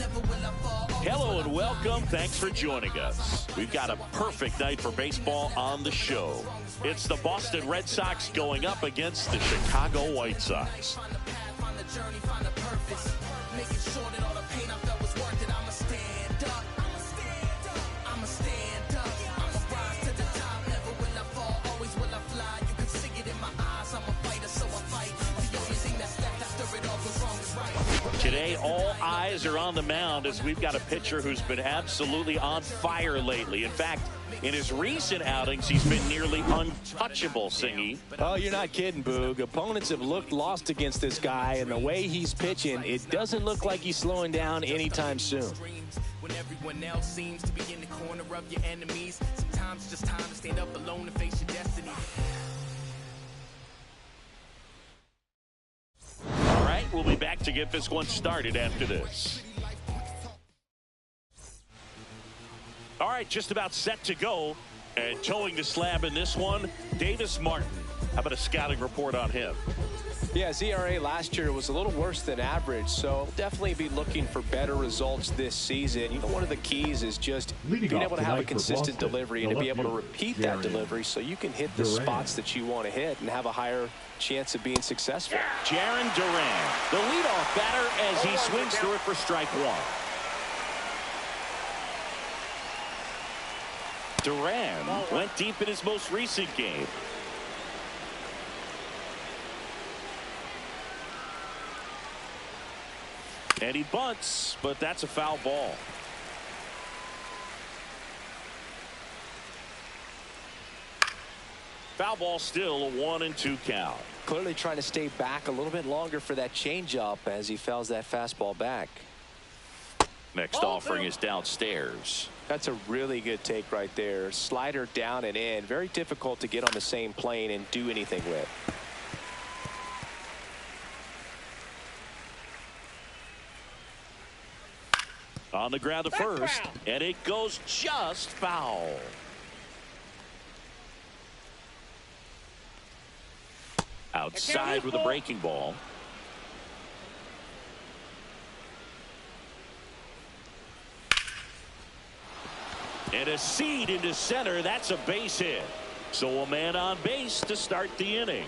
Hello and welcome. Thanks for joining us. We've got a perfect night for baseball on the show. It's the Boston Red Sox going up against the Chicago White Sox. Today, all eyes are on the mound as we've got a pitcher who's been absolutely on fire lately. In fact, in his recent outings, he's been nearly untouchable, Singy. Oh, you're not kidding, Boog. Opponents have looked lost against this guy, and the way he's pitching, it doesn't look like he's slowing down anytime soon. When everyone else seems to be in the corner of your enemies, sometimes it's just time to stand up alone and face your destiny. We'll be back to get this one started after this. All right, just about set to go. And towing the slab in this one, Davis Martin. How about a scouting report on him? Yeah, his ERA last year was a little worse than average, so definitely be looking for better results this season. You know, one of the keys is just being able to have a consistent delivery and to be able to repeat that delivery so you can hit the spots that you want to hit and have a higher chance of being successful. Jarren Duran, the leadoff batter as he swings through it for strike one. Duran went deep in his most recent game. And he bunts, but that's a foul ball. Foul ball still, a 1-2 count. Clearly trying to stay back a little bit longer for that changeup as he fouls that fastball back. Next offering is downstairs. That's a really good take right there. Slider down and in. Very difficult to get on the same plane and do anything with. On the ground to first, and it goes just foul. Outside with a breaking ball. And a seed into center. That's a base hit. So a man on base to start the inning.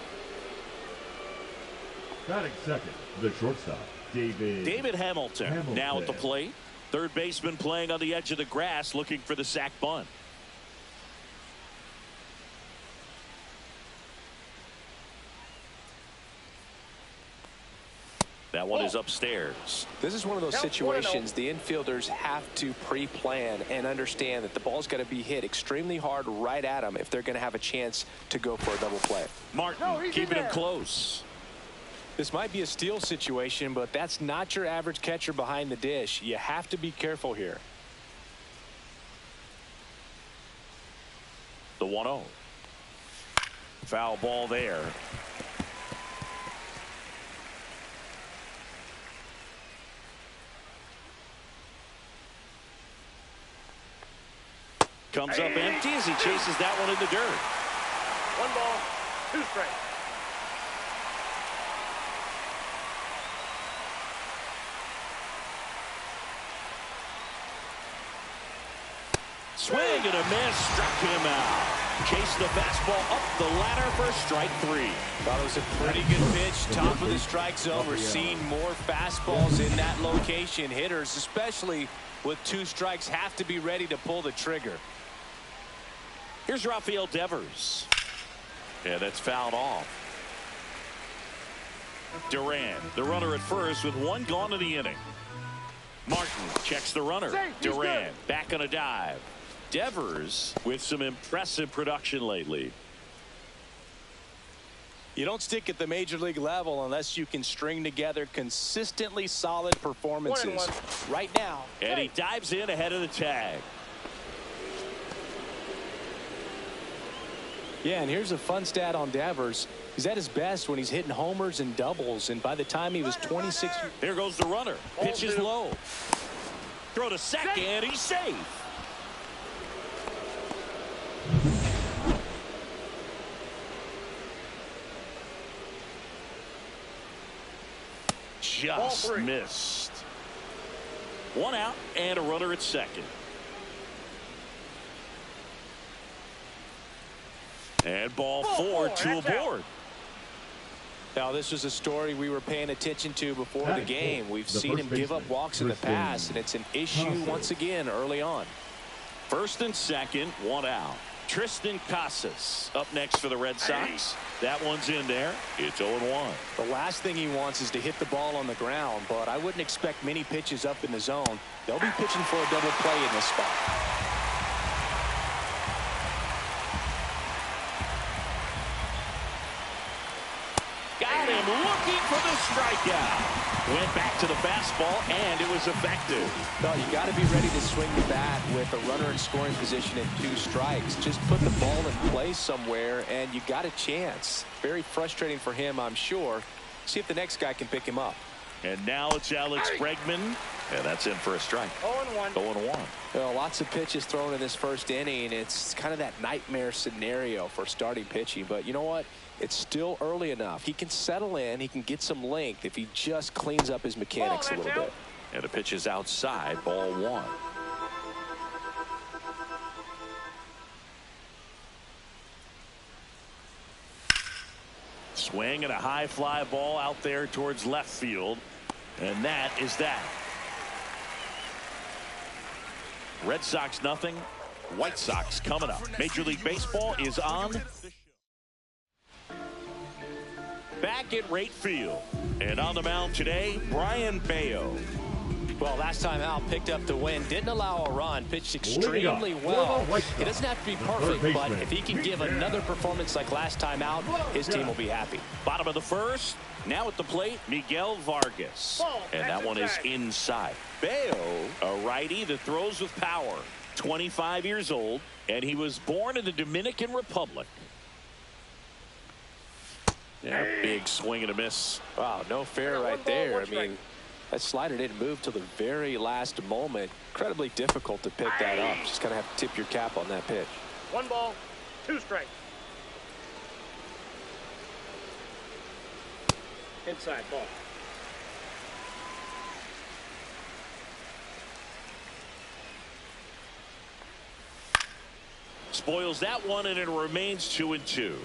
Batting second, the shortstop, David Hamilton. Now at the plate. Third baseman playing on the edge of the grass looking for the sac bunt. That one is upstairs. This is one of those situations the infielders have to pre-plan and understand that the ball's got to be hit extremely hard right at them if they're going to have a chance to go for a double play. Martin keeping him close. This might be a steal situation, but that's not your average catcher behind the dish. You have to be careful here. The 1-0. Foul ball there. Comes up empty as he chases that one in the dirt. 1 ball, 2 strikes. Swing and a miss, struck him out. Chased the fastball up the ladder for strike 3. Thought it was a pretty good pitch. Top of the strike zone. We're seeing more fastballs in that location. Hitters, especially with 2 strikes, have to be ready to pull the trigger. Here's Rafael Devers. And that's fouled off. Duran, the runner at first with 1 gone in the inning. Martin checks the runner. Duran back on a dive. Devers with some impressive production lately. You don't stick at the major league level unless you can string together consistently solid performances. Right now. And he dives in ahead of the tag. Yeah, and here's a fun stat on Devers. He's at his best when he's hitting homers and doubles, and by the time he was 26. There goes the runner. Pitches low. Throw to second. He's safe. Just missed. One out and a runner at second. And ball four to aboard. Now, this was a story we were paying attention to before the game. We've seen him give up walks in the past, and it's an issue once again early on. First and second, one out. Tristan Casas up next for the Red Sox. That one's in there. It's 0-1. The last thing he wants is to hit the ball on the ground, but I wouldn't expect many pitches up in the zone. They'll be pitching for a double play in this spot. Got him looking for the strikeout. Went back to the fastball, and it was effective. No, you got to be ready to swing the bat with a runner in scoring position and 2 strikes. Just put the ball in play somewhere, and you got a chance. Very frustrating for him, I'm sure. See if the next guy can pick him up. And now it's Alex Bregman, and that's in for a strike. 0-1. 0-1. Well, lots of pitches thrown in this first inning. It's kind of that nightmare scenario for starting pitching. But you know what? It's still early enough. He can settle in. He can get some length if he just cleans up his mechanics a little bit. And the pitch is outside, ball 1. Swing and a high fly ball out there towards left field. And that is that. Red Sox nothing. White Sox coming up. Major League Baseball is on. Back at right field. And on the mound today, Brian Bayo. Well, last time out, picked up the win, didn't allow a run, pitched extremely well. It doesn't have to be perfect, but if he can give another performance like last time out, his team will be happy. Bottom of the first. Now at the plate, Miguel Vargas. And that one is inside. Bayo, a righty that throws with power. 25 years old, and he was born in the Dominican Republic. Yeah, big swing and a miss. Wow, no fair right there. I mean, that slider didn't move till the very last moment. Incredibly difficult to pick that up. Just kind of have to tip your cap on that pitch. 1 ball, 2 strikes. Inside ball. Spoils that one, and it remains 2-2.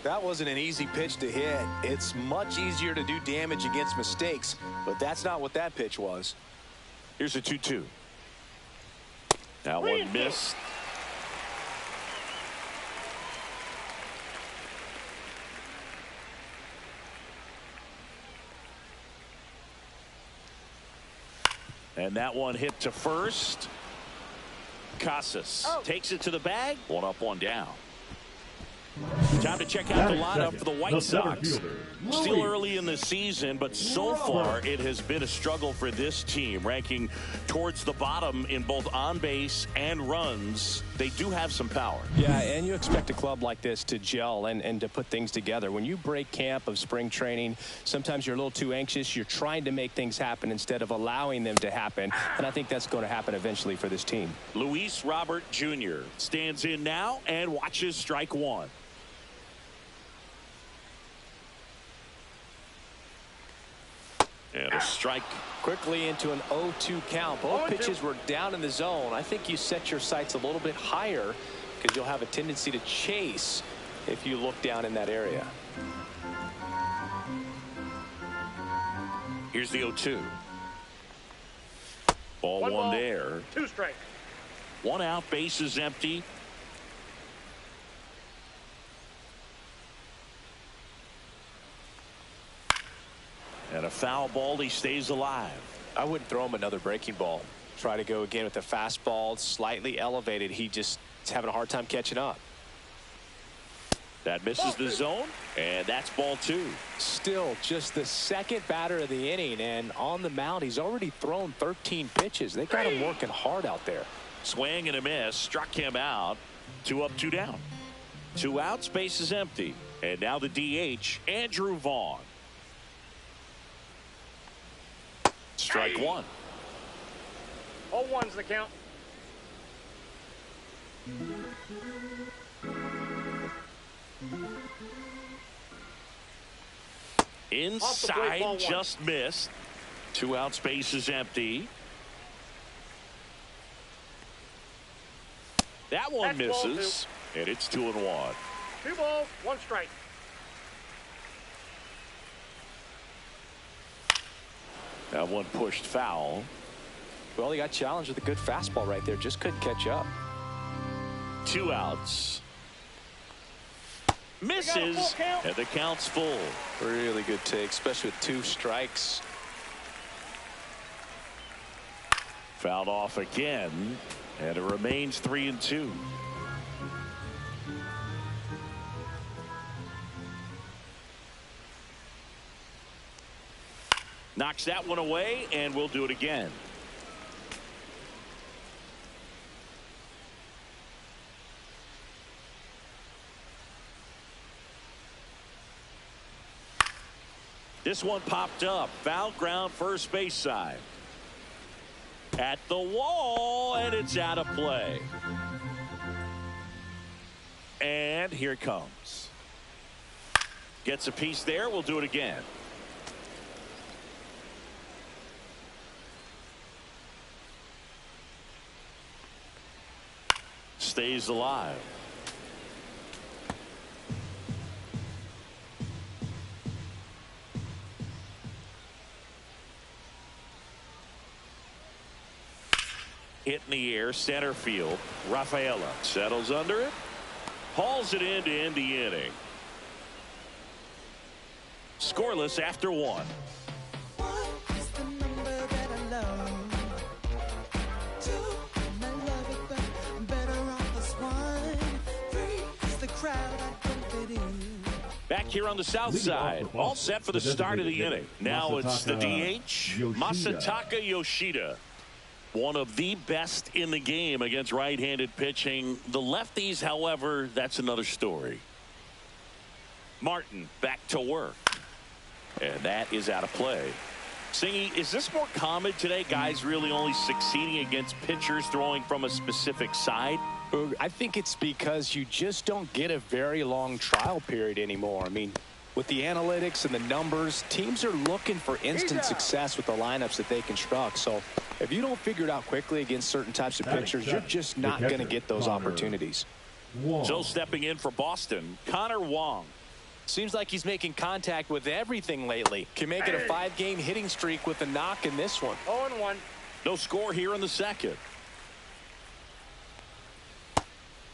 That wasn't an easy pitch to hit. It's much easier to do damage against mistakes, but that's not what that pitch was. Here's a 2-2. That one missed. And that one hit to first. Casas takes it to the bag. 1 up, 1 down. Time to check out the lineup for the White Sox. Still early in the season, but so far it has been a struggle for this team, ranking towards the bottom in both on base and runs. They do have some power. Yeah, and you expect a club like this to gel and to put things together. When you break camp of spring training, sometimes you're a little too anxious. You're trying to make things happen instead of allowing them to happen, and I think that's going to happen eventually for this team. Luis Robert Jr. stands in now and watches strike 1. And a strike. Quickly into an 0-2 count. Both pitches were down in the zone. I think you set your sights a little bit higher because you'll have a tendency to chase if you look down in that area. Here's the 0-2. Ball 1 there. 2 strikes. 1 out, base is empty. And a foul ball, he stays alive. I wouldn't throw him another breaking ball. Try to go again with the fastball, slightly elevated. He just is having a hard time catching up. That misses the zone, and that's ball 2. Still just the second batter of the inning, and on the mound, he's already thrown 13 pitches. They got him working hard out there. Swing and a miss, struck him out. 2 up, 2 down. 2 outs, base is empty. And now the DH, Andrew Vaughn. Strike 1. 0-1's the count. Inside, just missed. 2 outs, base is empty. That one That's ball misses, and it's 2-1. 2 balls, 1 strike. That one pushed foul. Well, he got challenged with a good fastball right there. Just couldn't catch up. 2 outs. Misses, and the count's full. Really good take, especially with 2 strikes. Fouled off again, and it remains 3-2. Knocks that one away, and we'll do it again. This one popped up. Foul ground, first base side. At the wall, and it's out of play. And here it comes. Gets a piece there. We'll do it again. Stays alive. Hit in the air, center field. Rafaela settles under it. Hauls it in to end the inning. Scoreless after 1. Back here on the south side, all set for the start of the inning. Now it's the DH, Masataka Yoshida. One of the best in the game against right-handed pitching. The lefties, however, that's another story. Martin back to work. And that is out of play. Singy, is this more common today? Guys really only succeeding against pitchers throwing from a specific side? I think it's because you just don't get a very long trial period anymore. I mean, with the analytics and the numbers, teams are looking for instant success with the lineups that they construct. So if you don't figure it out quickly against certain types of pitchers, you're just not going to get those opportunities. So stepping in for Boston, Connor Wong. Seems like he's making contact with everything lately. Can make it a 5-game hitting streak with a knock in this one. 0-1. No score here in the second.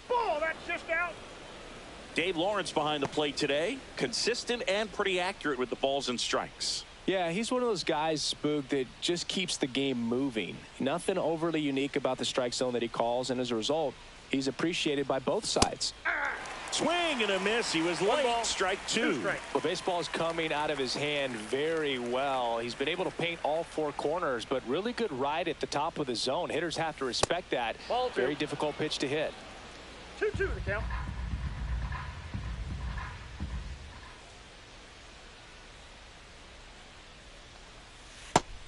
Ball, that's just out. Dave Lawrence behind the plate today. Consistent and pretty accurate with the balls and strikes. Yeah, he's one of those guys, Spook, that just keeps the game moving. Nothing overly unique about the strike zone that he calls, and as a result, he's appreciated by both sides. Swing and a miss. He was late. Strike 2. Well, baseball is coming out of his hand very well. He's been able to paint all 4 corners, but really good ride at the top of the zone. Hitters have to respect that. Very difficult pitch to hit. 2-2 the count.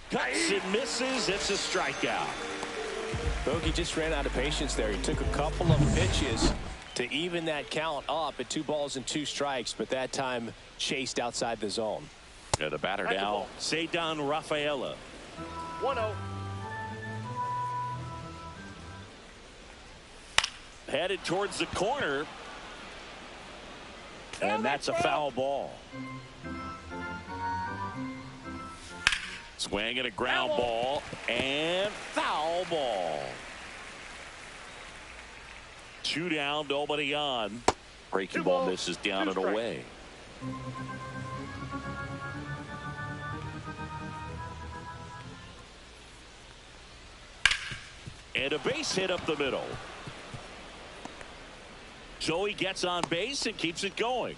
Cuts and misses. It's a strikeout. Bogey just ran out of patience there. He took a couple of pitches to even that count up at 2 balls and 2 strikes, but that time chased outside the zone. Yeah, the batter now, Ceddanne Rafaela. 1-0. Headed towards the corner. And that's a foul ball. Swing and a ground ball. And foul ball. 2 down, nobody on. Breaking ball misses down and away. And a base hit up the middle. So he gets on base and keeps it going.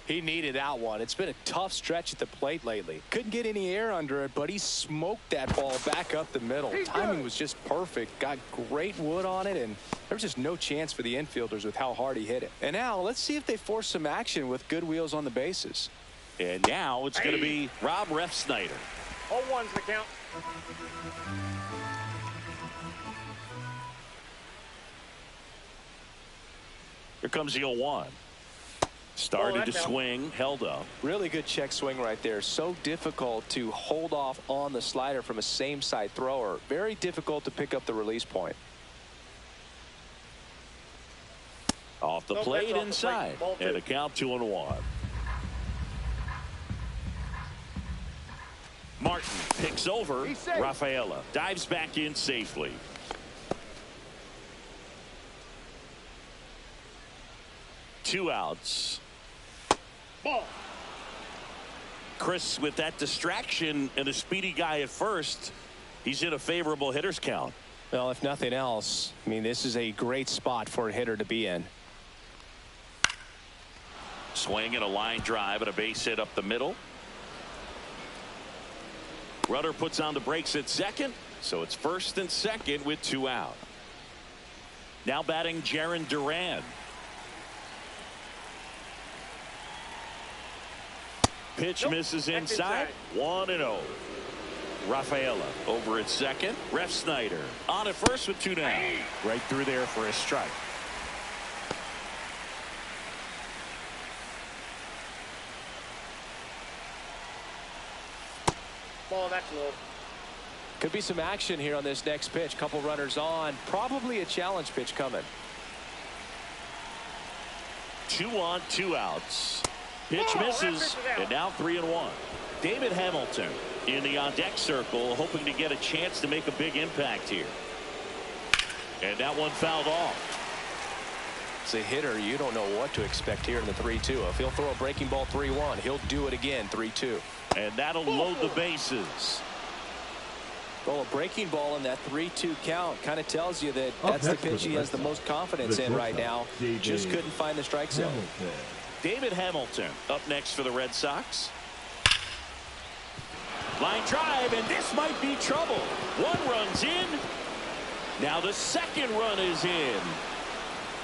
He needed that one. It's been a tough stretch at the plate lately. Couldn't get any air under it, but he smoked that ball back up the middle. Timing was just perfect. Got great wood on it, and there was just no chance for the infielders with how hard he hit it. And now let's see if they force some action with good wheels on the bases. And now it's going to be Rob Refsnyder. 0-1's the count. Here comes the 0-1. Started to swing, held up. Really good check swing right there. So difficult to hold off on the slider from a same side thrower. Very difficult to pick up the release point. Off the plate inside. And a count 2-1. Martin picks over Rafaela. Dives back in safely. Two outs. Ball. Chris, with that distraction and a speedy guy at first, he's in a favorable hitter's count. Well, if nothing else, I mean, this is a great spot for a hitter to be in. Swing and a line drive and a base hit up the middle. Rudder puts on the brakes at second, so it's first and second with two out. Now batting Jarren Duran. Pitch misses inside. 1-0. Rafaela over at second. Ref Snyder on at first with two down. Right through there for a strike. Ball, that's low. Could be some action here on this next pitch. Couple runners on. Probably a challenge pitch coming. 2 on, 2 outs. Pitch misses, and now 3-1. David Hamilton in the on-deck circle, hoping to get a chance to make a big impact here. And that one fouled off. As a hitter, you don't know what to expect here in the 3-2. If he'll throw a breaking ball 3-1, he'll do it again 3-2. And that'll load the bases. Well, a breaking ball in that 3-2 count kind of tells you that that's the pitch he has the most confidence in right now. Just couldn't find the strike zone. David Hamilton up next for the Red Sox. Line drive, and this might be trouble. One run's in. Now the second run is in.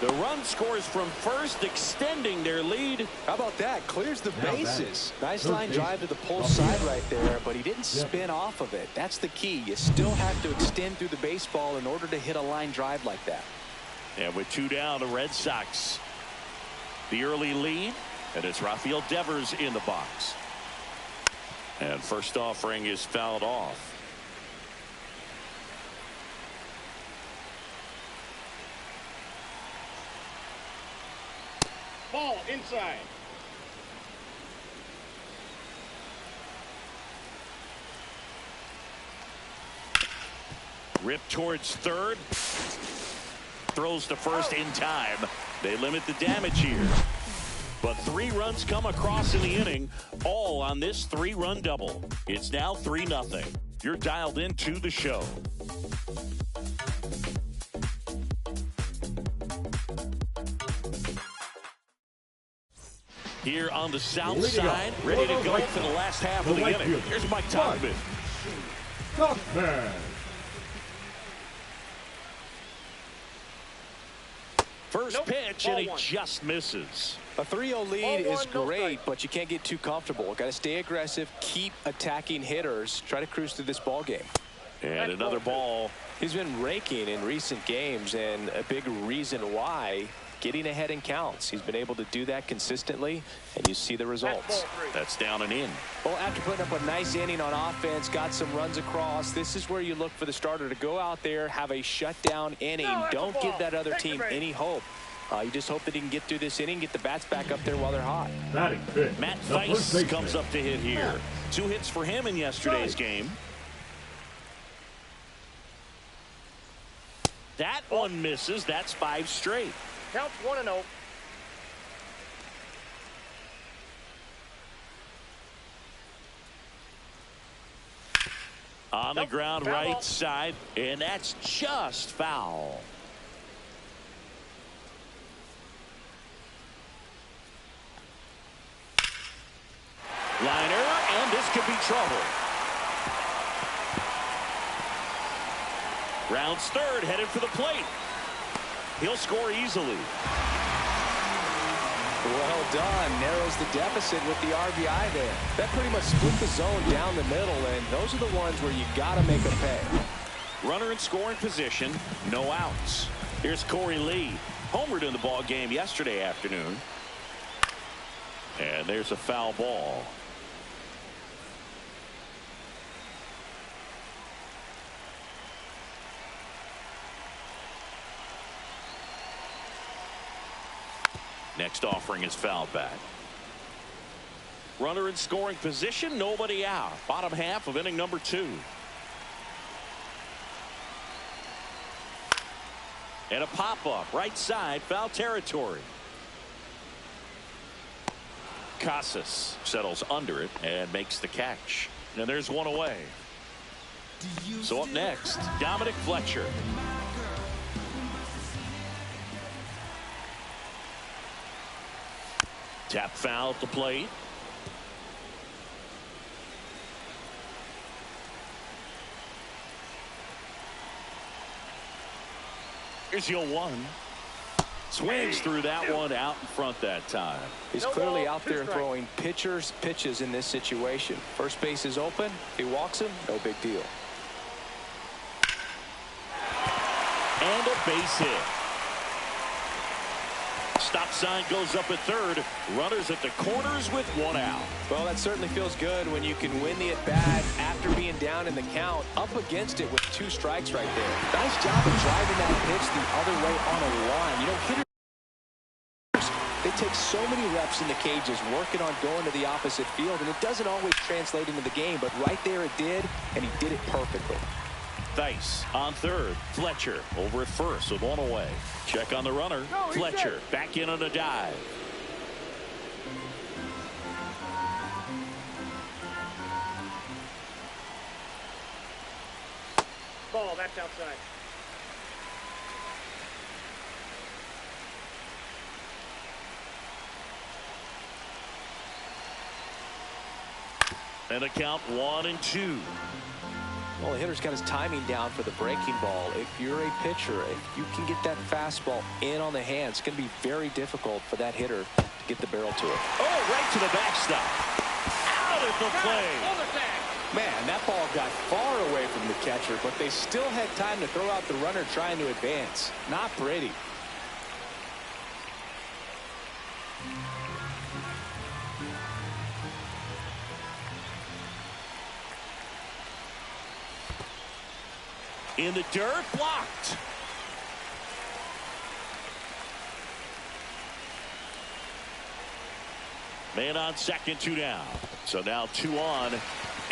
The run scores from first, extending their lead. How about that? Clears the bases. Nice line drive to the pull side right there, but he didn't spin off of it. That's the key. You still have to extend through the baseball in order to hit a line drive like that. And with two down, the Red Sox the early lead, and it's Rafael Devers in the box. And first offering is fouled off. Ball inside. Rip towards third. Throws to first in time. They limit the damage here. But 3 runs come across in the inning, all on this 3-run double. It's now 3-0. You're dialed into the show. Here on the south side, ready to go for the last half of the inning. Here's Mike Topman. First pitch, and he just misses. A 3-0 lead is great, but you can't get too comfortable. Got to stay aggressive, keep attacking hitters, try to cruise through this ball game. And another ball. He's been raking in recent games, and a big reason why, getting ahead in counts. He's been able to do that consistently, and you see the results. That's down and in. Well, after putting up a nice inning on offense, got some runs across, this is where you look for the starter to go out there, have a shutdown inning. Don't give that other team any hope. You just hope that he can get through this inning, get the bats back up there while they're hot. Matt Theis comes up to hit here. 2 hits for him in yesterday's game. That one misses. That's 5 straight. Counts 1-0. On the ground, right side, and that's just foul. Liner, and this could be trouble. Rounds third, headed for the plate. He'll score easily. Well done. Narrows the deficit with the RBI there. That pretty much split the zone down the middle, and those are the ones where you got to make a pay. Runner in scoring position, no outs. Here's Corey Lee. Homered in the ball game yesterday afternoon. And there's a foul ball. Next offering is foul back. Runner in scoring position, nobody out. Bottom half of inning number 2. And a pop-up right side, foul territory. Casas settles under it and makes the catch. And there's one away. So up next, Dominic Fletcher. Tap foul at the plate. Here's 0-1. Swings through that one out in front that time. He's clearly out there throwing pitches in this situation. First base is open. If he walks him, no big deal. And a base hit. Stop sign goes up at third. Runners at the corners with 1 out. Well, that certainly feels good when you can win the at-bat after being down in the count, up against it with 2 strikes right there. Nice job of driving that pitch the other way on a line. You know, hitters, they take so many reps in the cages working on going to the opposite field, and it doesn't always translate into the game, but right there it did, and he did it perfectly. Thice on third. Fletcher over at first with 1 away. Check on the runner. Fletcher back in on a dive. Ball, that's outside. And a count 1-2. Well, the hitter's got his timing down for the breaking ball. If you're a pitcher, if you can get that fastball in on the hand, it's going to be very difficult for that hitter to get the barrel to it. Oh, right to the backstop. Out at the plate. Man, that ball got far away from the catcher, but they still had time to throw out the runner trying to advance. Not pretty. In the dirt, blocked. Man on second, 2 down. So now 2 on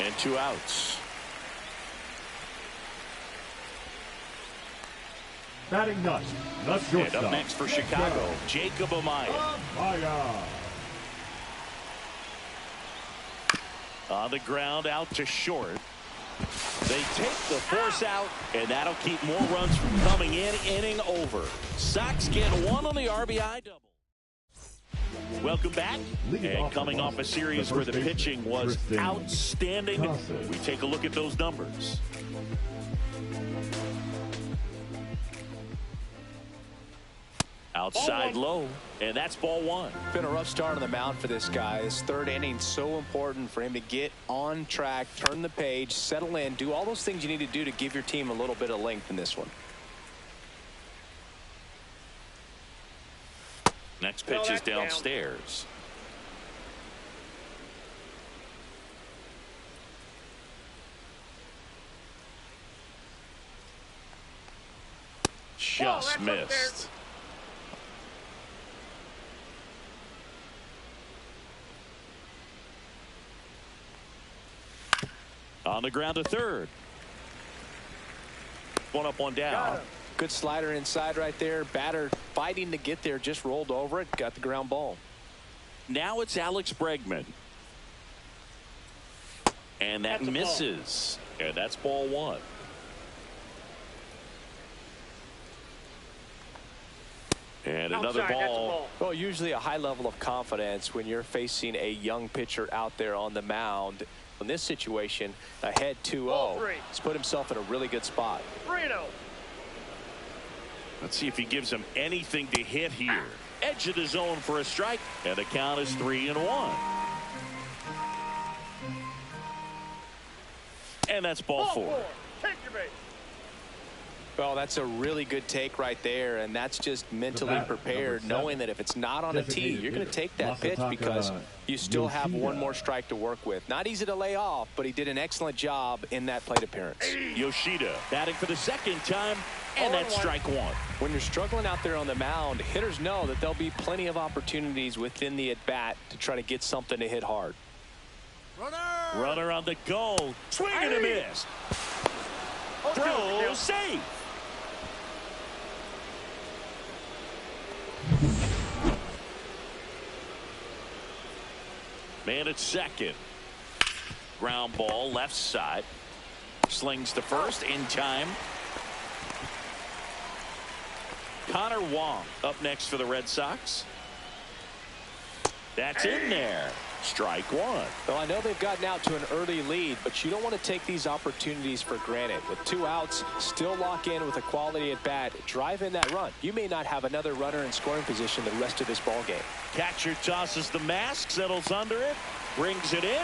and 2 outs. Batting ninth, the shortstop. And up next for Chicago, Jacob Amaya. On the ground, out to short. They take the force out, and that'll keep more runs from coming in. Inning over. Sox get 1 on the RBI double. Welcome back. And coming off a series where the pitching was outstanding, we take a look at those numbers. Outside low, and that's ball 1. Been a rough start on the mound for this guy. His 3rd inning, so important for him to get on track, turn the page, settle in, do all those things you need to do to give your team a little bit of length in this one. Next pitch is downstairs. Just missed. On the ground to third. 1 up, 1 down. Good slider inside right there. Batter fighting to get there, just rolled over it, got the ground ball. Now it's Alex Bregman. And that misses. And that's ball 1. And another ball. Well, usually a high level of confidence when you're facing a young pitcher out there on the mound. In this situation, ahead 2-0. He's put himself in a really good spot. 3-0. Let's see if he gives him anything to hit here. Edge of the zone for a strike, and the count is 3-1. And that's ball 4. Take your base. Well, that's a really good take right there, and that's just mentally prepared, knowing that if it's not on a tee, you're going to take that pitch because you still have one more strike to work with. Not easy to lay off, but he did an excellent job in that plate appearance. Yoshida batting for the second time, and that's strike one. When you're struggling out there on the mound, hitters know that there'll be plenty of opportunities within the at-bat to try to get something to hit hard. Runner on the go. Swing and a miss. Throw safe. Man at second. Ground ball left side. Slings to first in time. Connor Wong up next for the Red Sox. That's in there. Strike one. Well, I know they've gotten out to an early lead, but you don't want to take these opportunities for granted. With 2 outs, still lock in with a quality at bat, drive in that run. You may not have another runner in scoring position the rest of this ball game. Catcher tosses the mask, settles under it, brings it in,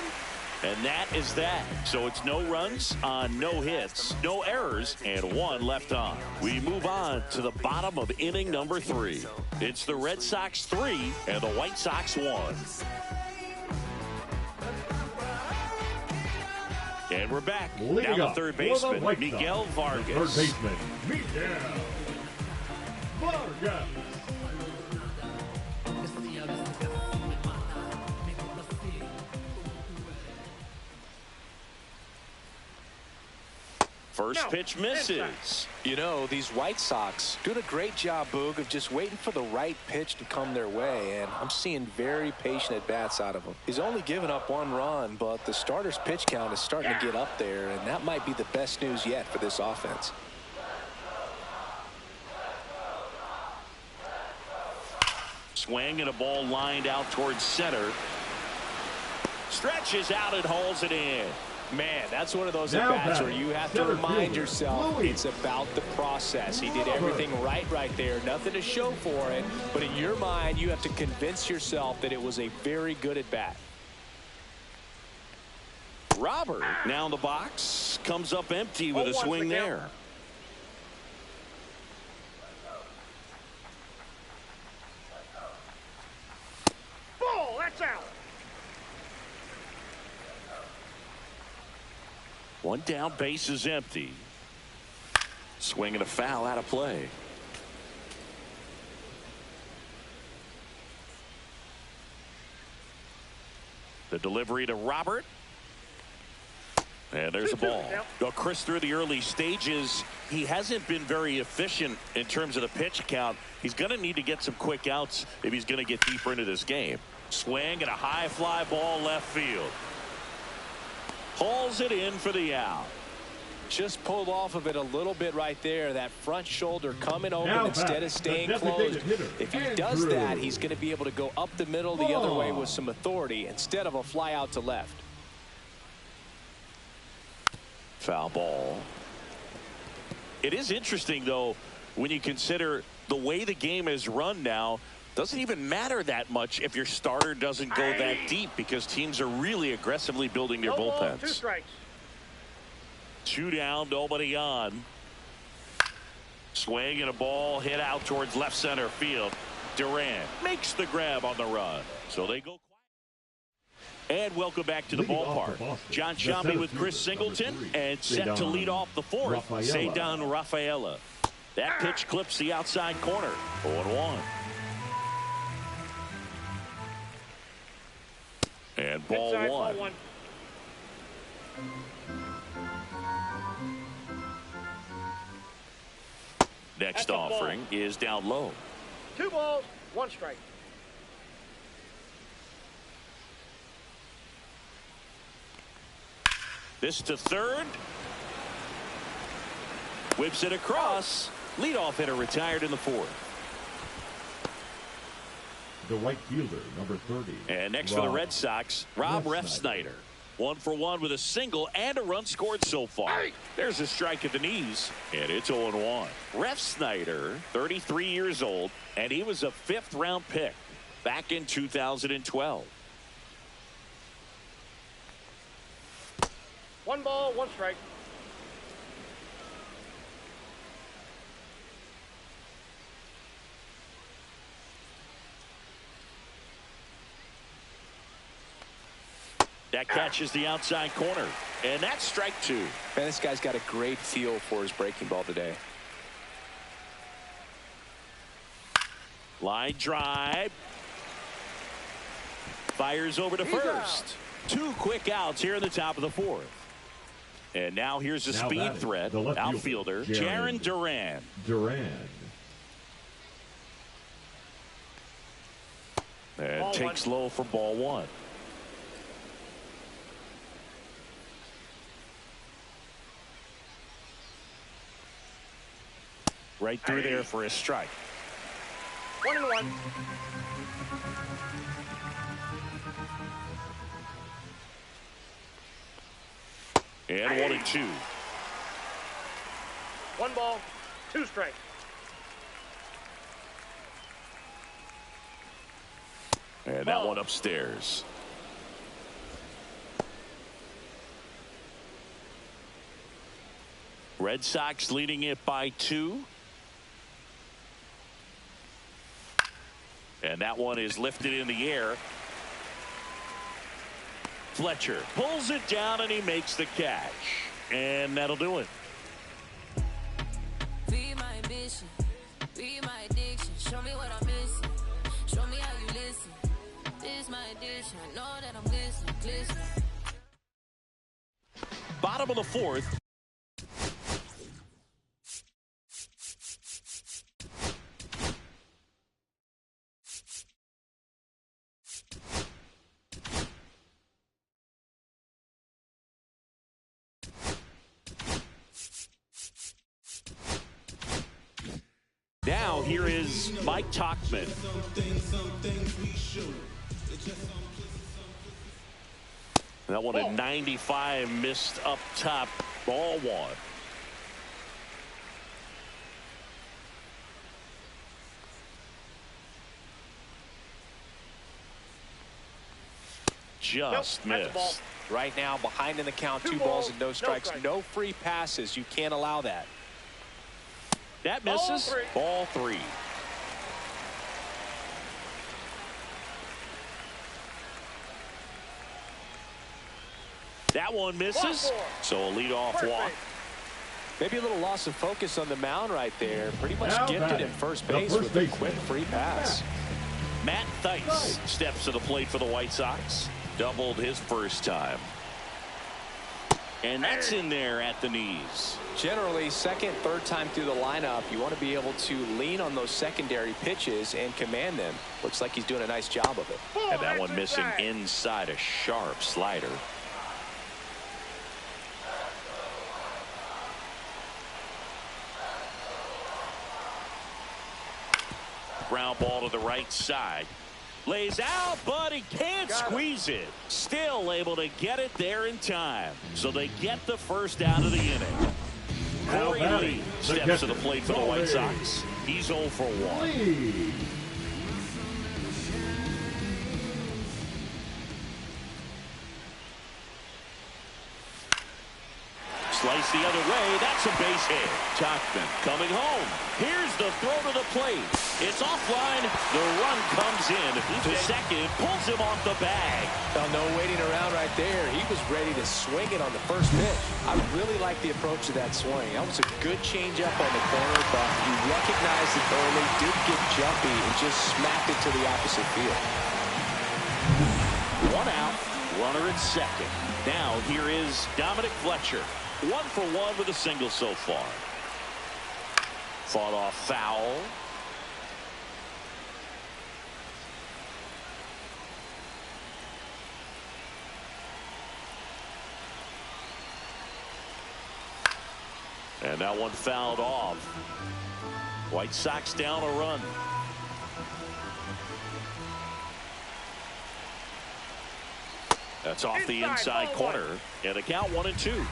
and that is that. So it's no runs on no hits, no errors, and 1 left on. We move on to the bottom of inning number 3. It's the Red Sox 3 and the White Sox 1. And we're back. Down the third baseman, Miguel Vargas. Third baseman, Miguel Vargas. First pitch misses. You know, these White Sox doing a great job, Boog, of just waiting for the right pitch to come their way, and I'm seeing very patient at-bats out of him. He's only given up 1 run, but the starter's pitch count is starting to get up there, and that might be the best news yet for this offense. Swing and a ball lined out towards center. Stretches out and hauls it in. Man, that's one of those at-bats where you have to remind yourself it's about the process. He did everything right there. Nothing to show for it. But in your mind, you have to convince yourself that it was a very good at-bat. Robert now in the box. Comes up empty with a swing there. Ball, that's out. 1 down, base is empty. Swing and a foul out of play. The delivery to Robert. And there's a ball. Well, Chris, through the early stages, he hasn't been very efficient in terms of the pitch count. He's going to need to get some quick outs if he's going to get deeper into this game. Swing and a high fly ball left field. Hauls it in for the out. Just pulled off of it a little bit right there. That front shoulder coming open instead of staying closed. If he does that, he's going to be able to go up the middle the other way with some authority instead of a fly out to left. Foul ball. It is interesting, though, when you consider the way the game is run now. Doesn't even matter that much if your starter doesn't go that deep because teams are really aggressively building their bullpens. 2 strikes. 2 down, nobody on. Swing and a ball hit out towards left center field. Durant makes the grab on the run. So they go. And welcome back to the ballpark. John Shambi with Chris Singleton and set to lead off the 4th. Cedar Rafaela. That pitch clips the outside corner. 0-1. And ball Inside, one. ball 1. Next offering is down low. 2 balls, 1 strike. This to third. Whips it across. Leadoff hitter retired in the 4th. The right fielder, number 30. And next for the Red Sox, Rob Refsnyder. 1 for 1 with a single and a run scored so far. There's a strike at the knees, and it's 0-1. Refsnyder, 33 years old, and he was a 5th round pick back in 2012. 1 ball, 1 strike. That catches the outside corner. And that's strike two. Man, this guy's got a great feel for his breaking ball today. Line drive. Fires over to first. Two quick outs here in the top of the fourth. And now here's a speed threat. Outfielder, Jarren Duran. And takes low for ball one. Right through there for a strike. 1-1. And 1-2. 1 ball, 2 strikes. And that one upstairs. Red Sox leading it by 2. And that one is lifted in the air. Fletcher pulls it down and he makes the catch. And that'll do it. Be my ambition, be my addiction. Show me what I'm missing. Show me how you listen. This is my addiction. I know that I'm glistening. Bottom of the fourth. Now here is Mike Tauchman. That one at 95, missed up top, ball one. Just missed. Right now, behind in the count, 2 balls and no strikes. No free passes. You can't allow that. That misses. Ball 3. That one misses. So a leadoff walk. Maybe a little loss of focus on the mound right there. Pretty much gifted in first base with a quick free pass. Matt Thaiss steps to the plate for the White Sox. Doubled his first time. And that's in there at the knees. Generally, second, third time through the lineup, you want to be able to lean on those secondary pitches and command them. Looks like he's doing a nice job of it. And that one missing inside, a sharp slider. Ground ball to the right side. Lays out, but he can't squeeze it. Still able to get it there in time. So they get the first out of the inning. Corey Lee steps to the plate for the White Sox. He's 0 for 1. Slice the other way. That's a base hit. Tauchman coming home. Here's the throw to the plate. It's offline. The run comes in to second. Pulls him off the bag. Well, no waiting around right there. He was ready to swing it on the first pitch. I really like the approach to that swing. That was a good changeup on the corner, but he recognized it early, did get jumpy, and just smacked it to the opposite field. 1 out. Runner at second. Now here is Dominic Fletcher. 1 for 1 with a single so far. Fought off foul. And that one fouled off. White Sox down a run. That's off the inside corner. And the count 1-2.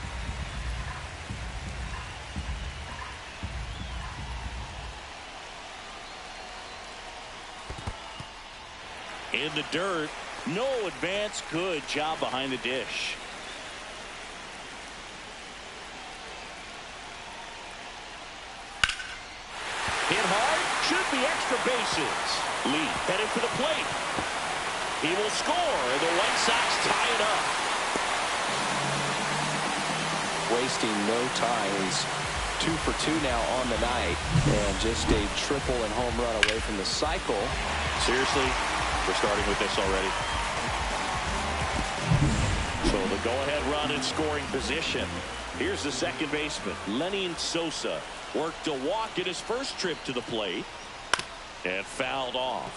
In the dirt. No advance. Good job behind the dish. Hit hard. Should be extra bases. Lee headed for the plate. He will score. The White Sox tie it up. wasting no time. He's 2 for 2 now on the night, and just a triple and home run away from the cycle. Seriously, we're starting with this already. So the go-ahead run in scoring position. Here's the second baseman, Lenin Sosa. Worked a walk in his first trip to the plate and fouled off.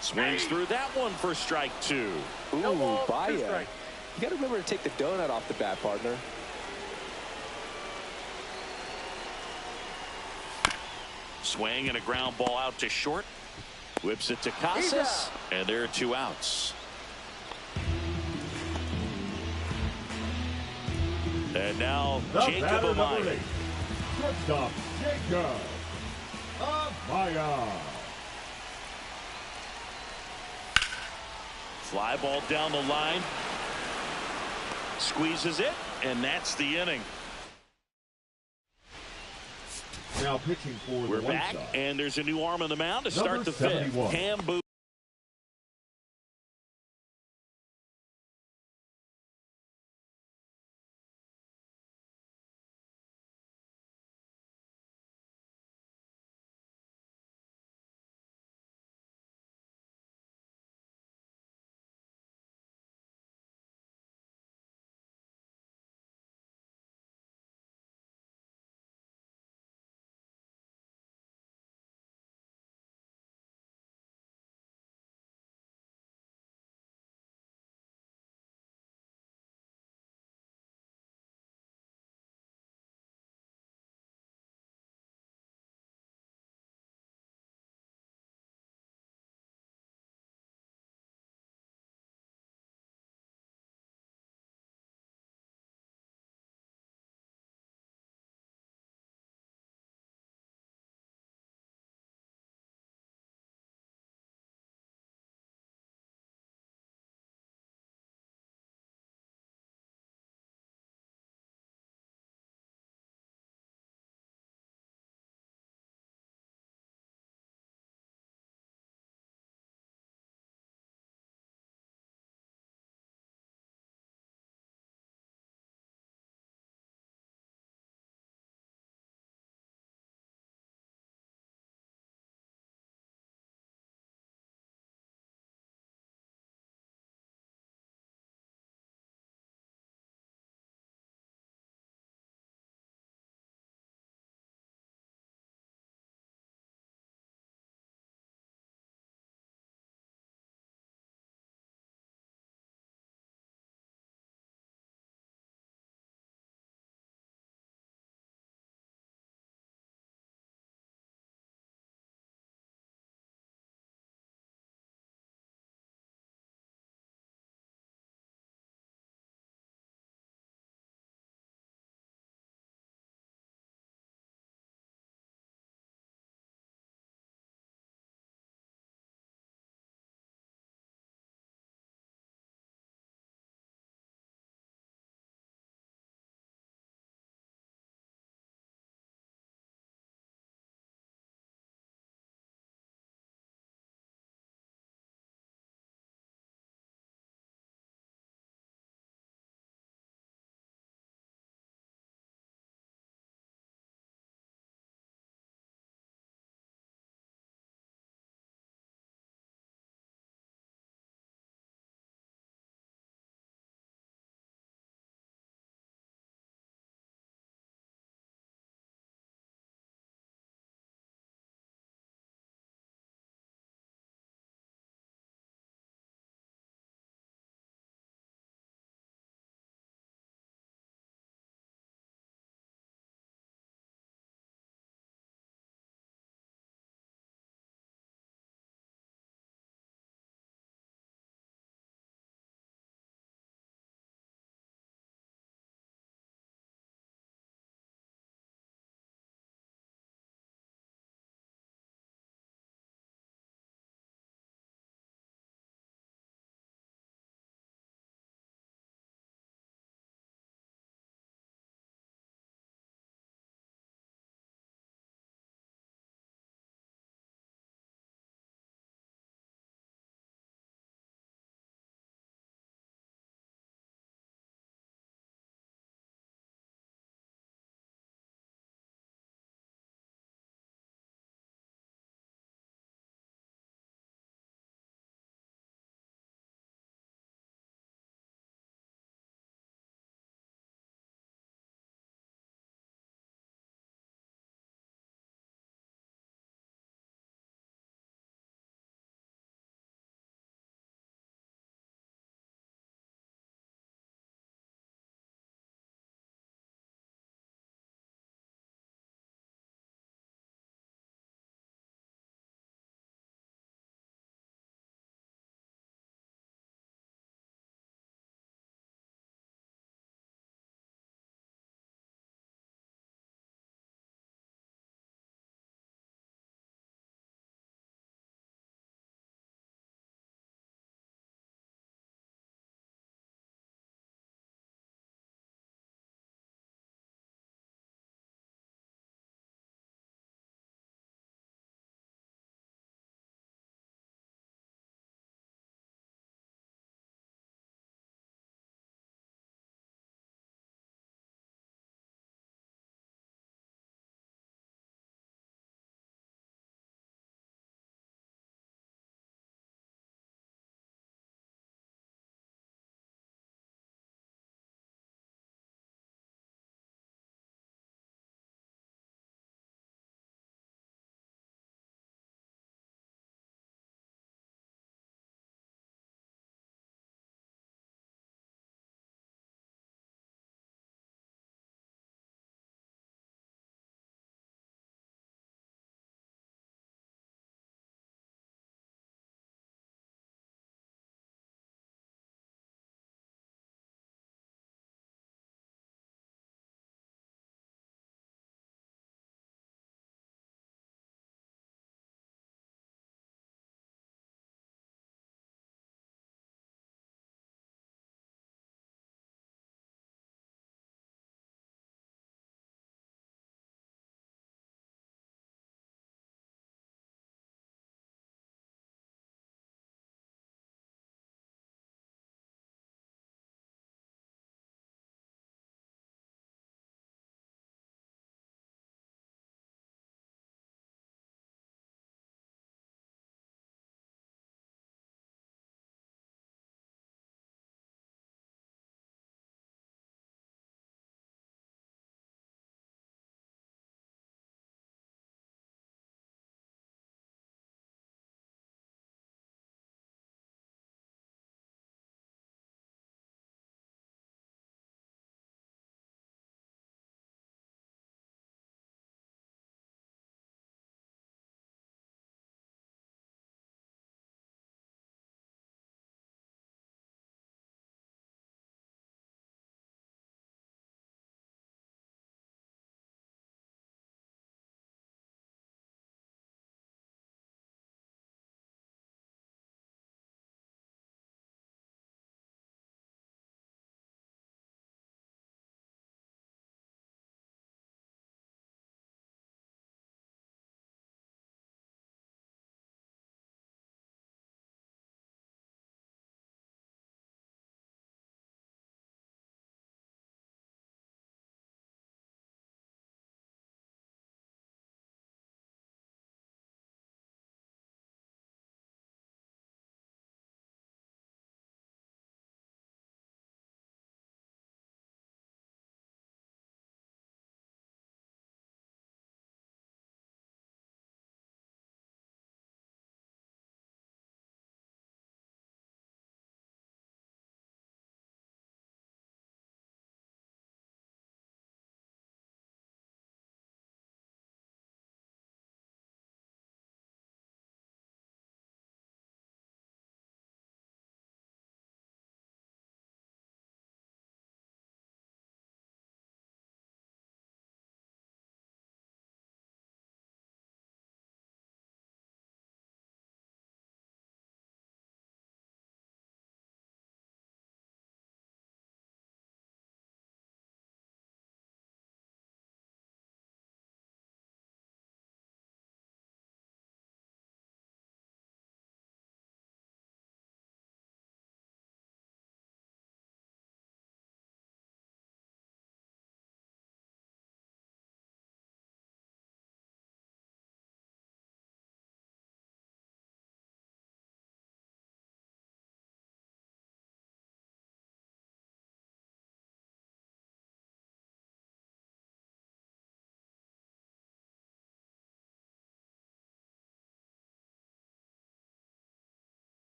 Swings through that one for strike 2. Ooh, No ball, 2 Baez. strikes. You got to remember to take the donut off the bat, partner. Swing and a ground ball out to short. Whips it to Casas, and there are 2 outs. And now The Jacob batter, number Amaya. 8. Shortstop, Jacob Amaya. Fly ball down the line. Squeezes it, and that's the inning. Now pitching for the We're White back, Sox. and there's a new arm on the mound to Number start the 5th. 71. Cam Booth.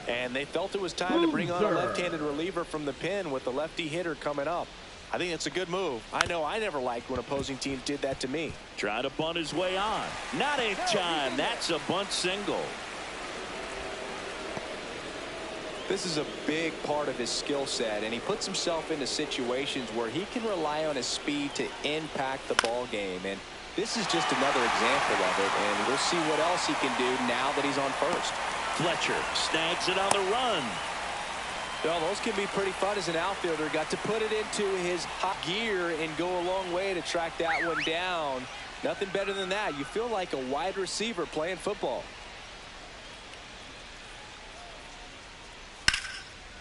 And they felt it was time to bring on a left-handed reliever from the pen with the lefty hitter coming up. I think it's a good move. I know I never liked when opposing teams did that to me. Trying to bunt his way on. Not in time. That's a bunt single. This is a big part of his skill set, and he puts himself into situations where he can rely on his speed to impact the ball game. And this is just another example of it, and we'll see what else he can do now that he's on first. Fletcher snags it on the run. Well, those can be pretty fun as an outfielder. Got to put it into his hot gear and go a long way to track that one down. Nothing better than that. You feel like a wide receiver playing football.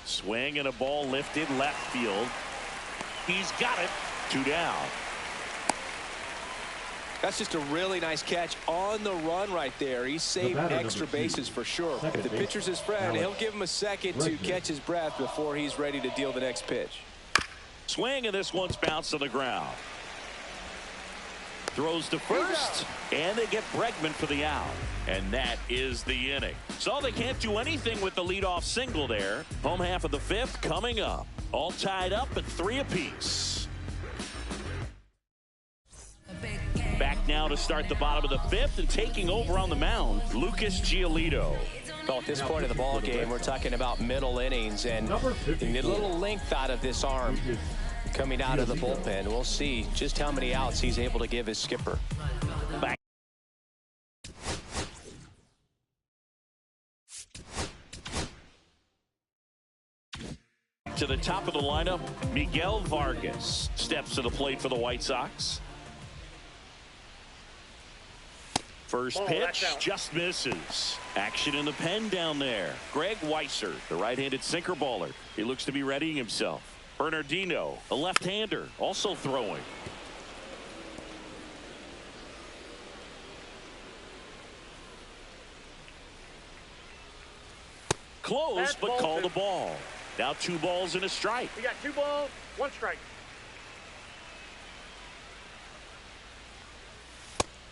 Swing and a ball lifted left field. He's got it. 2 down. That's just a really nice catch on the run right there. He saved extra bases for sure. If the pitcher's his friend, he'll give him a second to catch his breath before he's ready to deal the next pitch. Swing, and this one's bounced to the ground. Throws to first, and they get Bregman for the out. And that is the inning. So they can't do anything with the leadoff single there. Home half of the 5th coming up. All tied up at 3 apiece. Back now to start the bottom of the 5th, and taking over on the mound, Lucas Giolito. Well, at this point in the ball game, we're talking about middle innings, and you need a little length out of this arm coming out of the bullpen. We'll see just how many outs he's able to give his skipper. Back to the top of the lineup, Miguel Vargas steps to the plate for the White Sox. First pitch just misses. Action in the pen down there. Greg Weiser, the right-handed sinker baller. He looks to be readying himself. Bernardino, a left-hander, also throwing. Close, but called the ball. Now 2 balls and a strike. We got 2 balls, 1 strike.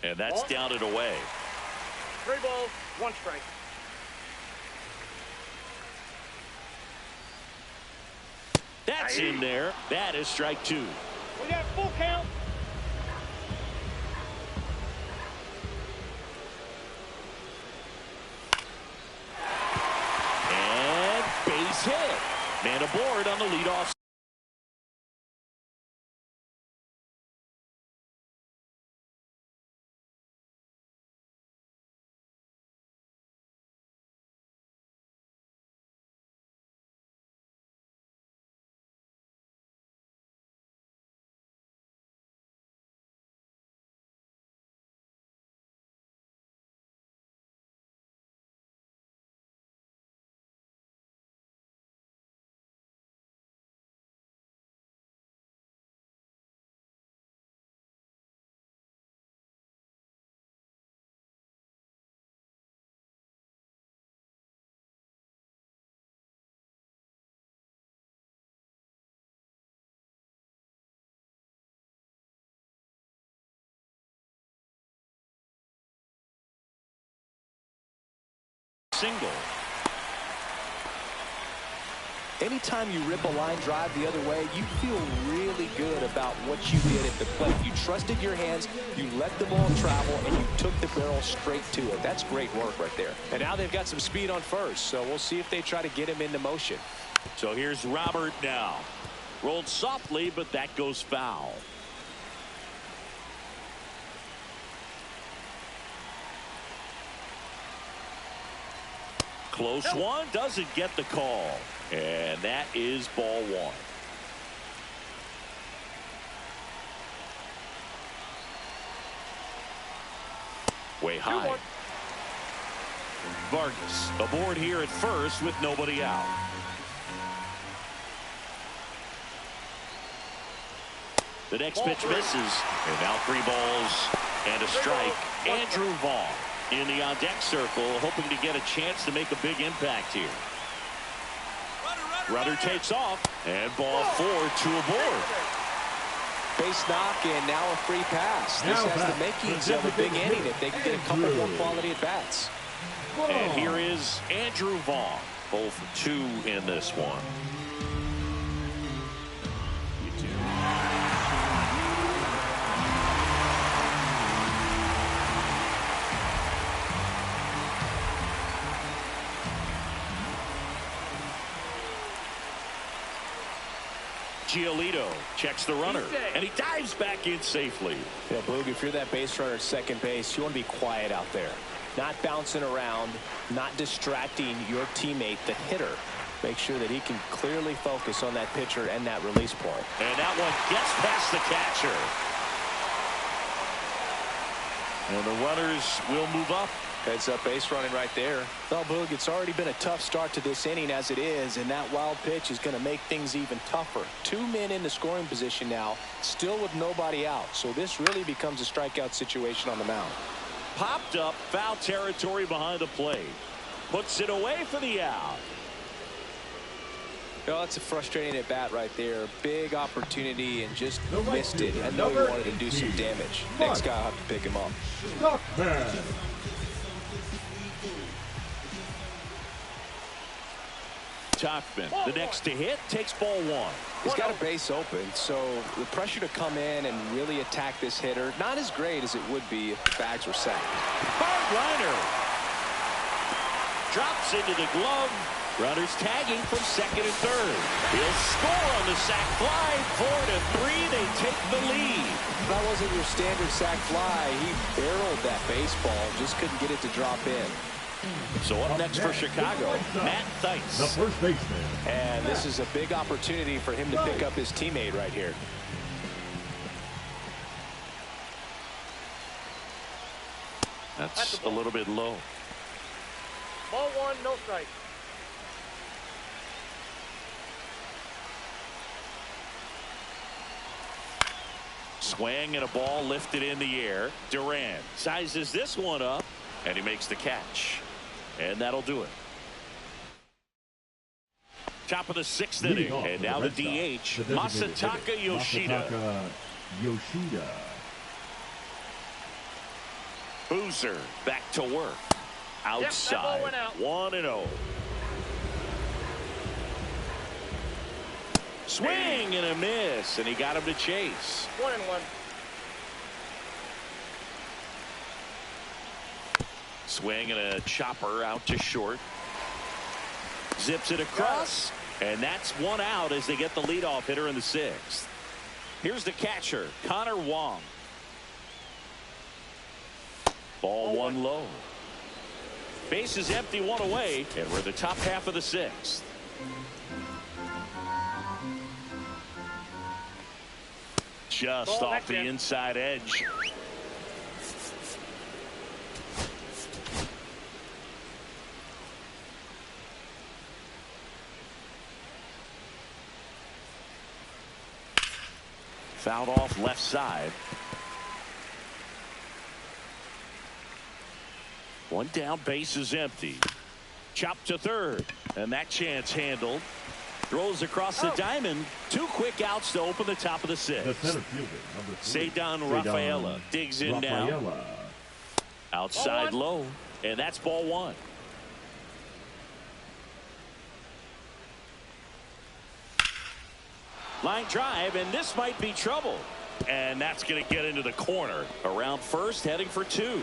And that's down and away. 3 balls, 1 strike. That's in there. That is strike 2. We got full count. And base hit. Man aboard on the leadoff. Single. Anytime you rip a line drive the other way, you feel really good about what you did at the plate. You trusted your hands, you let the ball travel, and you took the barrel straight to it. That's great work right there. And now they've got some speed on first, so we'll see if they try to get him into motion. So here's Robert now. Rolled softly, but that goes foul. Close one, doesn't get the call. And that is ball 1. Way high. Vargas aboard here at first with nobody out. The next pitch misses. And now 3 balls and a strike. Andrew Vaughn in the on-deck circle, hoping to get a chance to make a big impact here. Rudder takes off, and ball 4, 2 aboard. Base knock, and now a free pass. This has the makings of a big inning if they can get a couple more quality at-bats. And here is Andrew Vaughn. 0 for 2 in this one. Giolito checks the runner, and he dives back in safely. Yeah, Boog, if you're that base runner at second base, you want to be quiet out there. Not bouncing around, not distracting your teammate, the hitter. Make sure that he can clearly focus on that pitcher and that release point. And that one gets past the catcher. And the runners will move up. Heads up base running right there. Well, Boog, it's already been a tough start to this inning as it is, and that wild pitch is going to make things even tougher. 2 men in the scoring position now, still with nobody out. So this really becomes a strikeout situation on the mound. Popped up, foul territory behind the plate. Puts it away for the out. Oh, that's a frustrating at bat right there. Big opportunity and just missed it. I know he wanted to do some damage. Next guy will have to pick him up. Topman, the next to hit, takes ball 1. He's got a base open, so the pressure to come in and really attack this hitter, not as great as it would be if the bags were sacked. Hard liner. Drops into the glove. Runners tagging from second and third. He'll score on the sac fly. 4-3. They take the lead. That wasn't your standard sac fly. He barreled that baseball, just couldn't get it to drop in. So up next for Chicago, Matt Theis. The first baseman. And this is a big opportunity for him to pick up his teammate right here. That's a little bit low. Ball 1, no strike. Swing and a ball lifted in the air. Duran sizes this one up, and he makes the catch. And that'll do it. Top of the 6th inning, and now the DH, Masataka Yoshida. Boozer back to work. Outside, 1-0. Swing and a miss, and he got him to chase. 1-1. Swing and a chopper out to short. Zips it across, and that's 1 out as they get the leadoff hitter in the 6th. Here's the catcher, Connor Wong. Ball 1 low. Base is empty, 1 away, and we're in the top half of the 6th. Just off the inside edge. Fouled off left side. 1 down, base is empty. Chopped to third, and that chance handled. Throws across the diamond. 2 quick outs to open the top of the 6th. The center fielder, number 3. Cedon Rafaela digs in now. Outside low, and that's ball 1. Line drive, and this might be trouble. And that's going to get into the corner. Around first, heading for 2.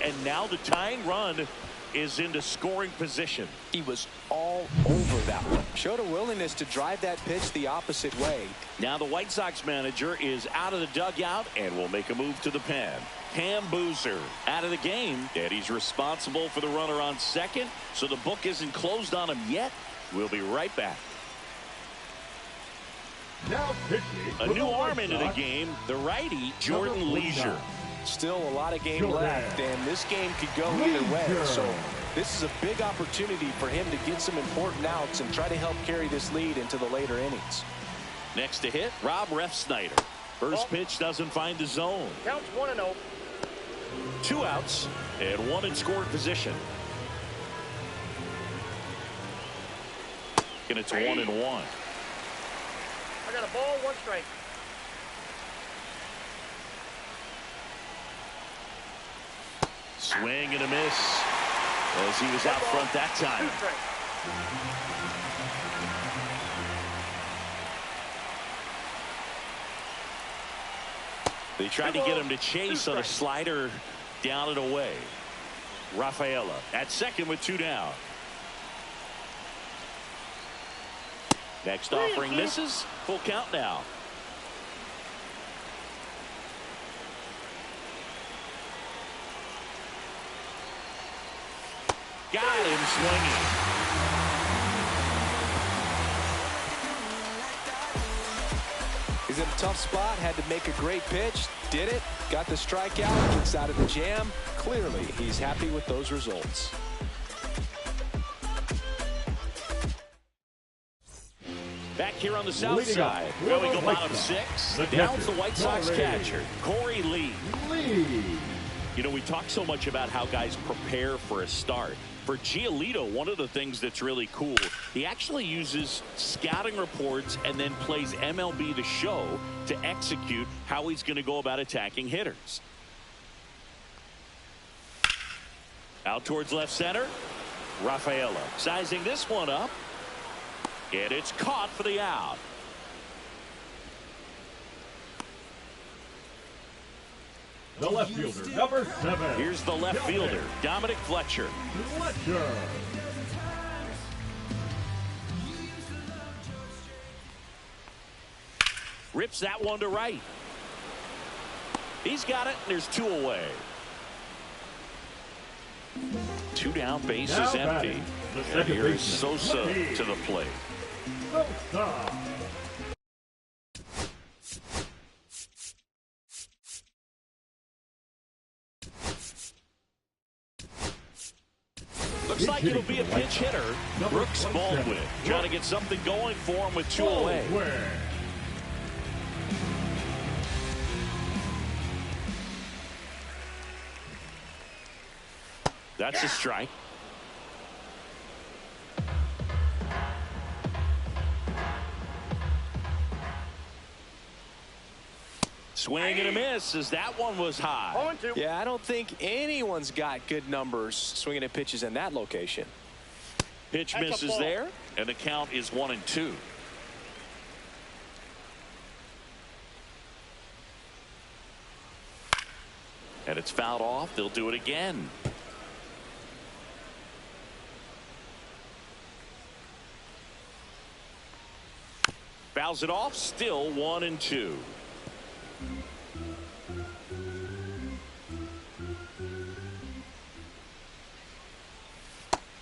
And now the tying run is into scoring position. He was all over that one. Showed a willingness to drive that pitch the opposite way. Now the White Sox manager is out of the dugout and will make a move to the pen. Cam Boozer out of the game, and he's responsible for the runner on second, so the book isn't closed on him yet. We'll be right back. Now pitching a new arm into the game, the righty Jordan Leisure. Still a lot of game left, and this game could go either way. So this is a big opportunity for him to get some important outs and try to help carry this lead into the later innings. Next to hit, Rob Refsnyder. First pitch doesn't find the zone. Counts 1-0. 2 outs and 1 in scoring position. And it's 1-1. I got a ball, 1 strike. Swing and a miss as he was out front that time. They tried to get him to chase on a slider down and away. Rafaela at second with 2 down. Next offering misses. Full count now. Got him swinging. He's in a tough spot, had to make a great pitch, did it, got the strikeout, gets out of the jam. Clearly, he's happy with those results. Back here on the south side, going to bottom 6. Down's the White Sox catcher, Corey Lee. You know, we talk so much about how guys prepare for a start. For Giolito, one of the things that's really cool, he actually uses scouting reports and then plays MLB The Show to execute how he's going to go about attacking hitters. Out towards left center. Rafaela sizing this one up. And it's caught for the out. The left fielder, number 7. Here's the left fielder, Dominic Fletcher. Rips that one to right. He's got it, and there's 2 away. 2 down, base is empty. And here's Sosa to the plate. Looks like it'll be a pinch hitter. Brooks Baldwin trying to get something going for him with 2 away. That's a strike. Swing and a miss as that one was high. Yeah, I don't think anyone's got good numbers swinging at pitches in that location. Pitch misses there, and the count is 1-2. And it's fouled off. They'll do it again. Fouls it off. Still 1-2.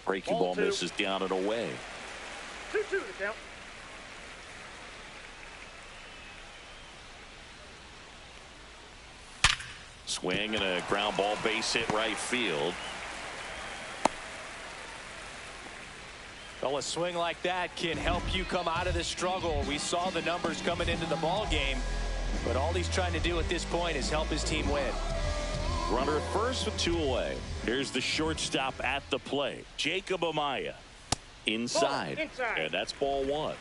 Breaking ball misses down and away. 2-2 to count. Swing and a ground ball, base hit right field. Well, a swing like that can help you come out of this struggle. We saw the numbers coming into the ball game, but all he's trying to do at this point is help his team win. Runner at first with 2 away. Here's the shortstop at the plate, Jacob Amaya. Inside. And that's ball 1.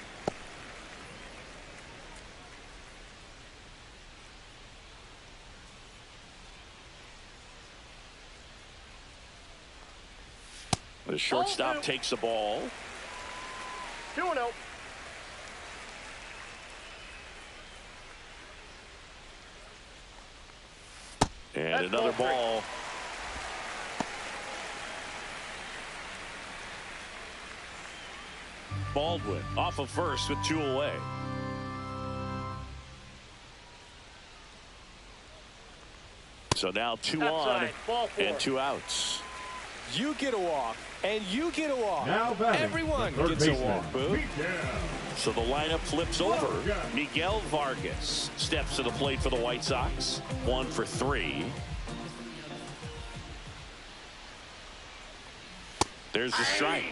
The shortstop takes the ball. 2-0. And another ball. Baldwin off of first with 2 away. So now 2 on and 2 outs. You get a walk, and you get a walk. Now everyone gets a walk, Boo. So the lineup flips over. Miguel Vargas steps to the plate for the White Sox. 1 for 3. There's the strike.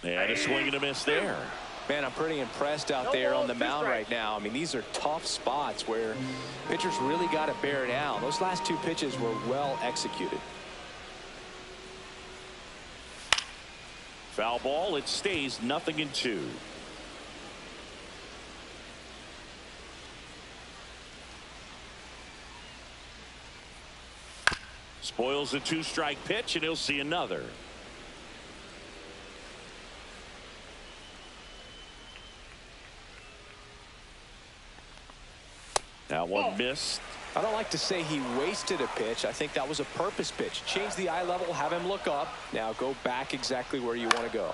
And a swing and a miss there. Man, I'm pretty impressed out there on the mound right now. I mean, these are tough spots where pitchers really got to bear down. Those last 2 pitches were well executed. Foul ball. It stays 0-2. Spoils a 2-strike pitch, and he'll see another. That one missed. I don't like to say he wasted a pitch. I think that was a purpose pitch. Change the eye level, have him look up. Now go back exactly where you want to go.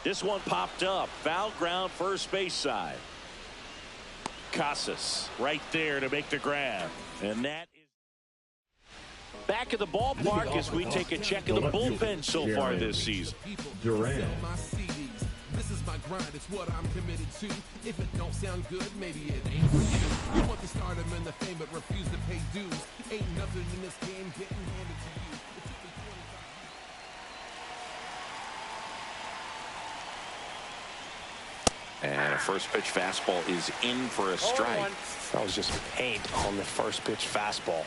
This one popped up. Foul ground, first base side. Casas right there to make the grab. And that is back at the ballpark as we take a check of the bullpen so far this season. Duran. This is my grind, it's what I'm committed to. If it don't sound good, maybe it ain't for you. You want the stardom and the fame, but refuse to pay dues. Ain't nothing in this game getting handed to you. It took me 25 years. And a first pitch fastball is in for a strike. That was just paint on the first pitch fastball.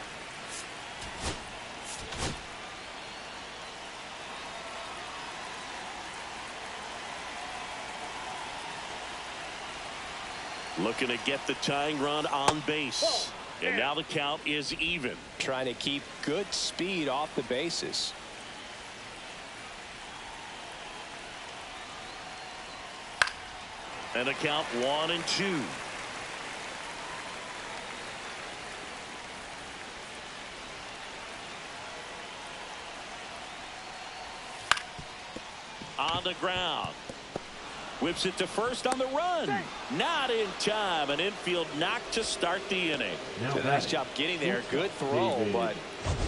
Looking to get the tying run on base. And now the count is even. Trying to keep good speed off the bases. And the count 1-2. On the ground. Whips it to first on the run. Not in time. An infield knock to start the inning. Did a nice job getting there. Good throw, but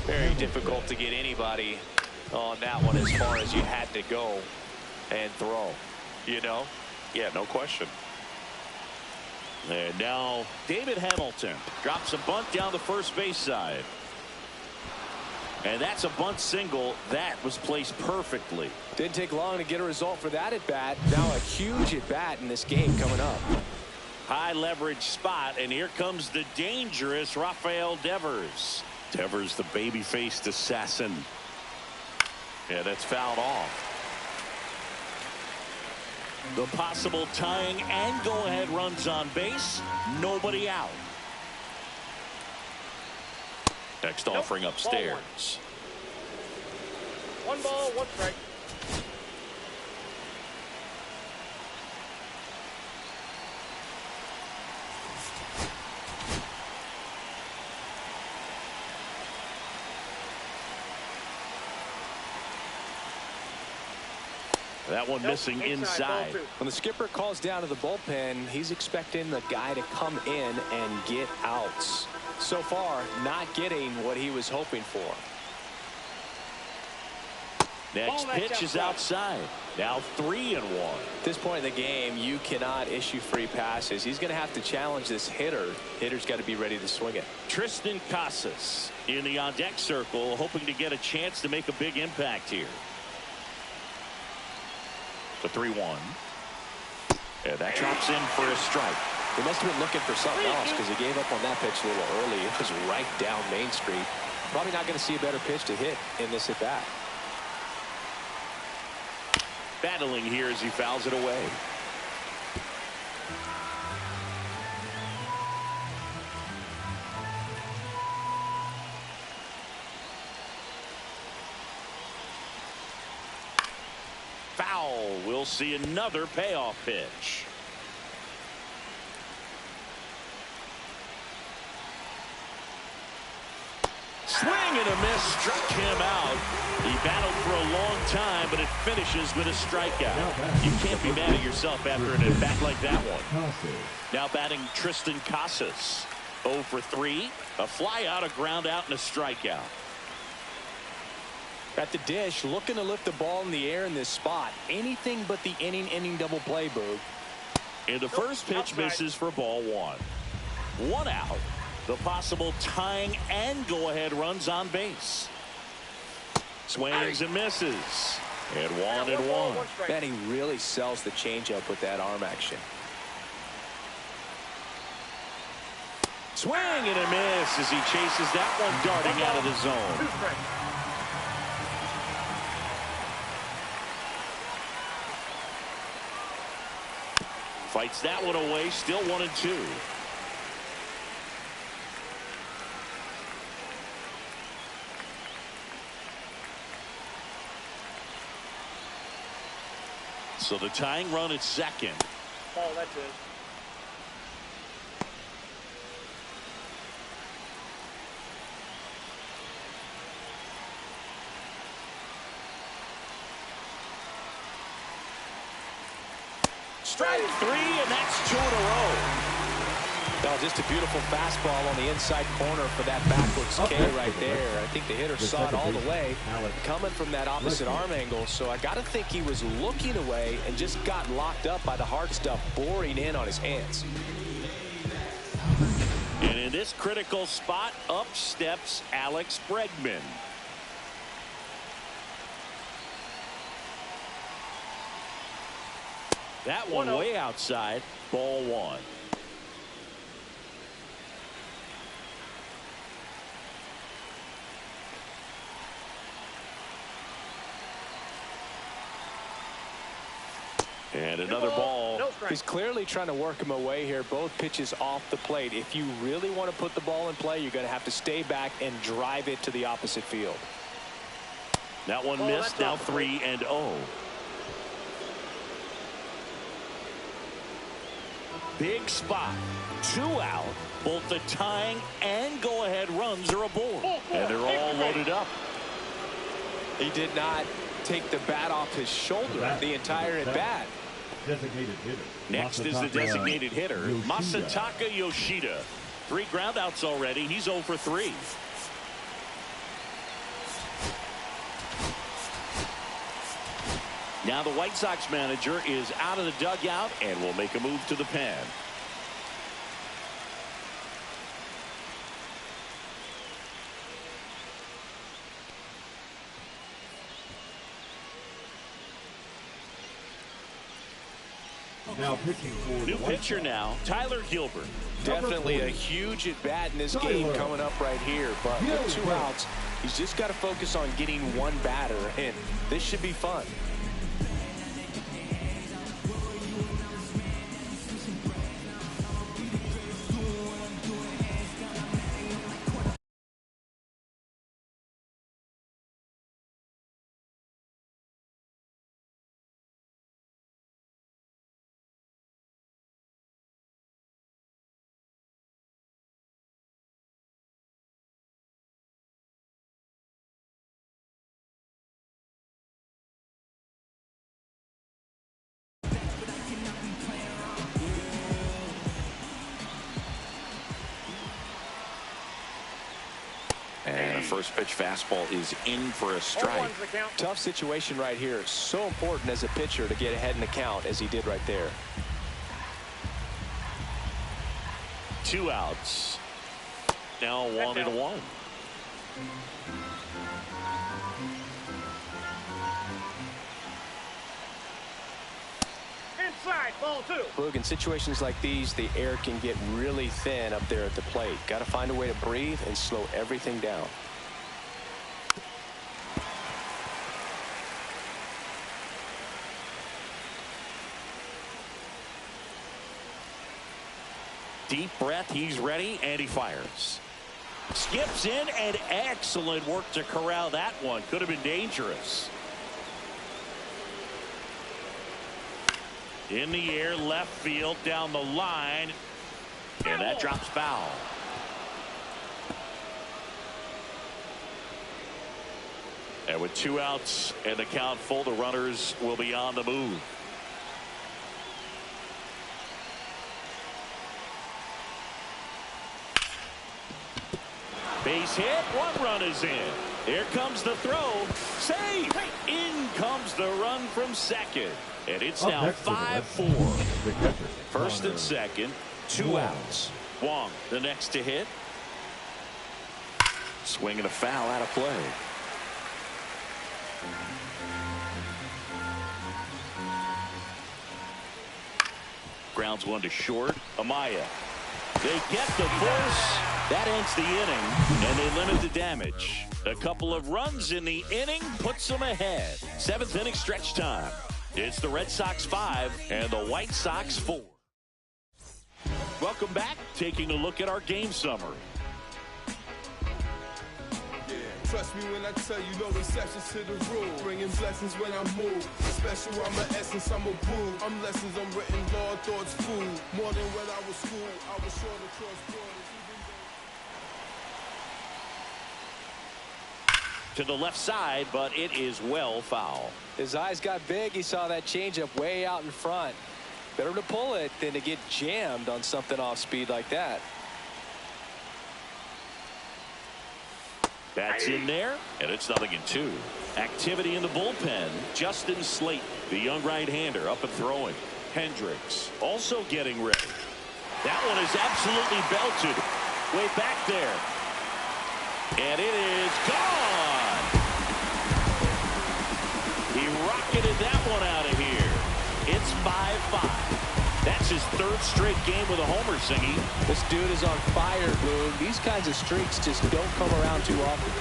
very difficult to get anybody on that one as far as you had to go and throw. You know? Yeah, no question. And now David Hamilton drops a bunt down the first base side. And that's a bunt single that was placed perfectly. Didn't take long to get a result for that at bat. Now a huge at bat in this game coming up. High leverage spot, and here comes the dangerous Rafael Devers. Devers, the baby-faced assassin. Yeah, that's fouled off. The possible tying and go-ahead runs on base. Nobody out. Next offering upstairs. One ball, one strike. That one missing inside. When the skipper calls down to the bullpen, he's expecting the guy to come in and get outs. So far, not getting what he was hoping for. Next pitch is outside. Now 3-1. At this point in the game, you cannot issue free passes. He's going to have to challenge this hitter. Hitter's got to be ready to swing it. Tristan Casas in the on-deck circle, hoping to get a chance to make a big impact here. The 3-1. And that drops in for a strike. He must have been looking for something else because he gave up on that pitch a little early. It was right down Main Street. Probably not going to see a better pitch to hit in this at bat. Battling here as he fouls it away. Foul. We'll see another payoff pitch. Swing and a miss, struck him out. He battled for a long time, but it finishes with a strikeout. You can't be mad at yourself after an at-bat like that one. Now batting Tristan Casas. 0 for 3. A fly out, a ground out, and a strikeout. At the dish, looking to lift the ball in the air in this spot. Anything but the inning double play, Boog. And the first pitch misses for ball 1. 1 out. The possible tying and go-ahead runs on base. Swings and misses. And 1-1. Man, he really sells the changeup with that arm action. Swing and a miss as he chases that one darting out of the zone. Fights that one away, still 1-2. So the tying run at second. Oh, that's it. Strike three, and that's 2 in a row. Well, just a beautiful fastball on the inside corner for that backwards K right there. I think the hitter saw it all the way coming from that opposite arm angle. So I got to think he was looking away and just got locked up by the hard stuff boring in on his hands. And in this critical spot, up steps Alex Bregman. That one way outside, ball 1. And another ball. He's clearly trying to work him away here. Both pitches off the plate. If you really want to put the ball in play, you're going to have to stay back and drive it to the opposite field. That one missed. Now 3-0. Big spot. 2 out. Both the tying and go-ahead runs are aboard. And they're all loaded up. He did not take the bat off his shoulder the entire at-bat. Designated hitter. Next is the designated hitter, Masataka Yoshida. 3 groundouts already. He's 0 for 3. Now the White Sox manager is out of the dugout and will make a move to the pen. Now pitching for new pitcher now, Tyler Gilbert. Definitely a huge at bat in this game coming up right here, but with 2 outs, he's just got to focus on getting 1 batter, and this should be fun. And a first pitch fastball is in for a strike. Tough situation right here. So important as a pitcher to get ahead in the count as he did right there. 2 outs. Now 1-1. Inside, ball 2. Look, in situations like these, the air can get really thin up there at the plate. Got to find a way to breathe and slow everything down. Deep breath, he's ready, and he fires. Skips in, and excellent work to corral that one. Could have been dangerous. In the air, left field, down the line, and that drops foul. And with 2 outs and the count full, the runners will be on the move. Base hit, 1 run is in. Here comes the throw. Safe. In comes the run from second. And it's now 5-4. First and second, 2 outs. Wong, the next to hit. Swinging a foul out of play. Grounds 1 to short. Amaya. They get the force. That ends the inning, and they limit the damage. A couple of runs in the inning puts them ahead. 7th inning stretch time. It's the Red Sox 5 and the White Sox 4. Welcome back. Taking a look at our game summary. Trust me when I tell you, no exceptions to the rule. Bringing blessings when I move. Special, I'm an essence, I'm a brew. I'm lessons, I'm written law, thoughts food. More than when I was school, I was sure to cross borders. To the left side, but it is well foul. His eyes got big. He saw that changeup way out in front. Better to pull it than to get jammed on something off speed like that. That's in there, and it's 0-2. Activity in the bullpen. Justin Slate, the young right-hander, up and throwing. Hendricks also getting ready. That one is absolutely belted. Way back there. And it is gone. He rocketed that one out of here. It's 5-5. That's his third straight game with a homer, Singy. This dude is on fire, Boone. These kinds of streaks just don't come around too often.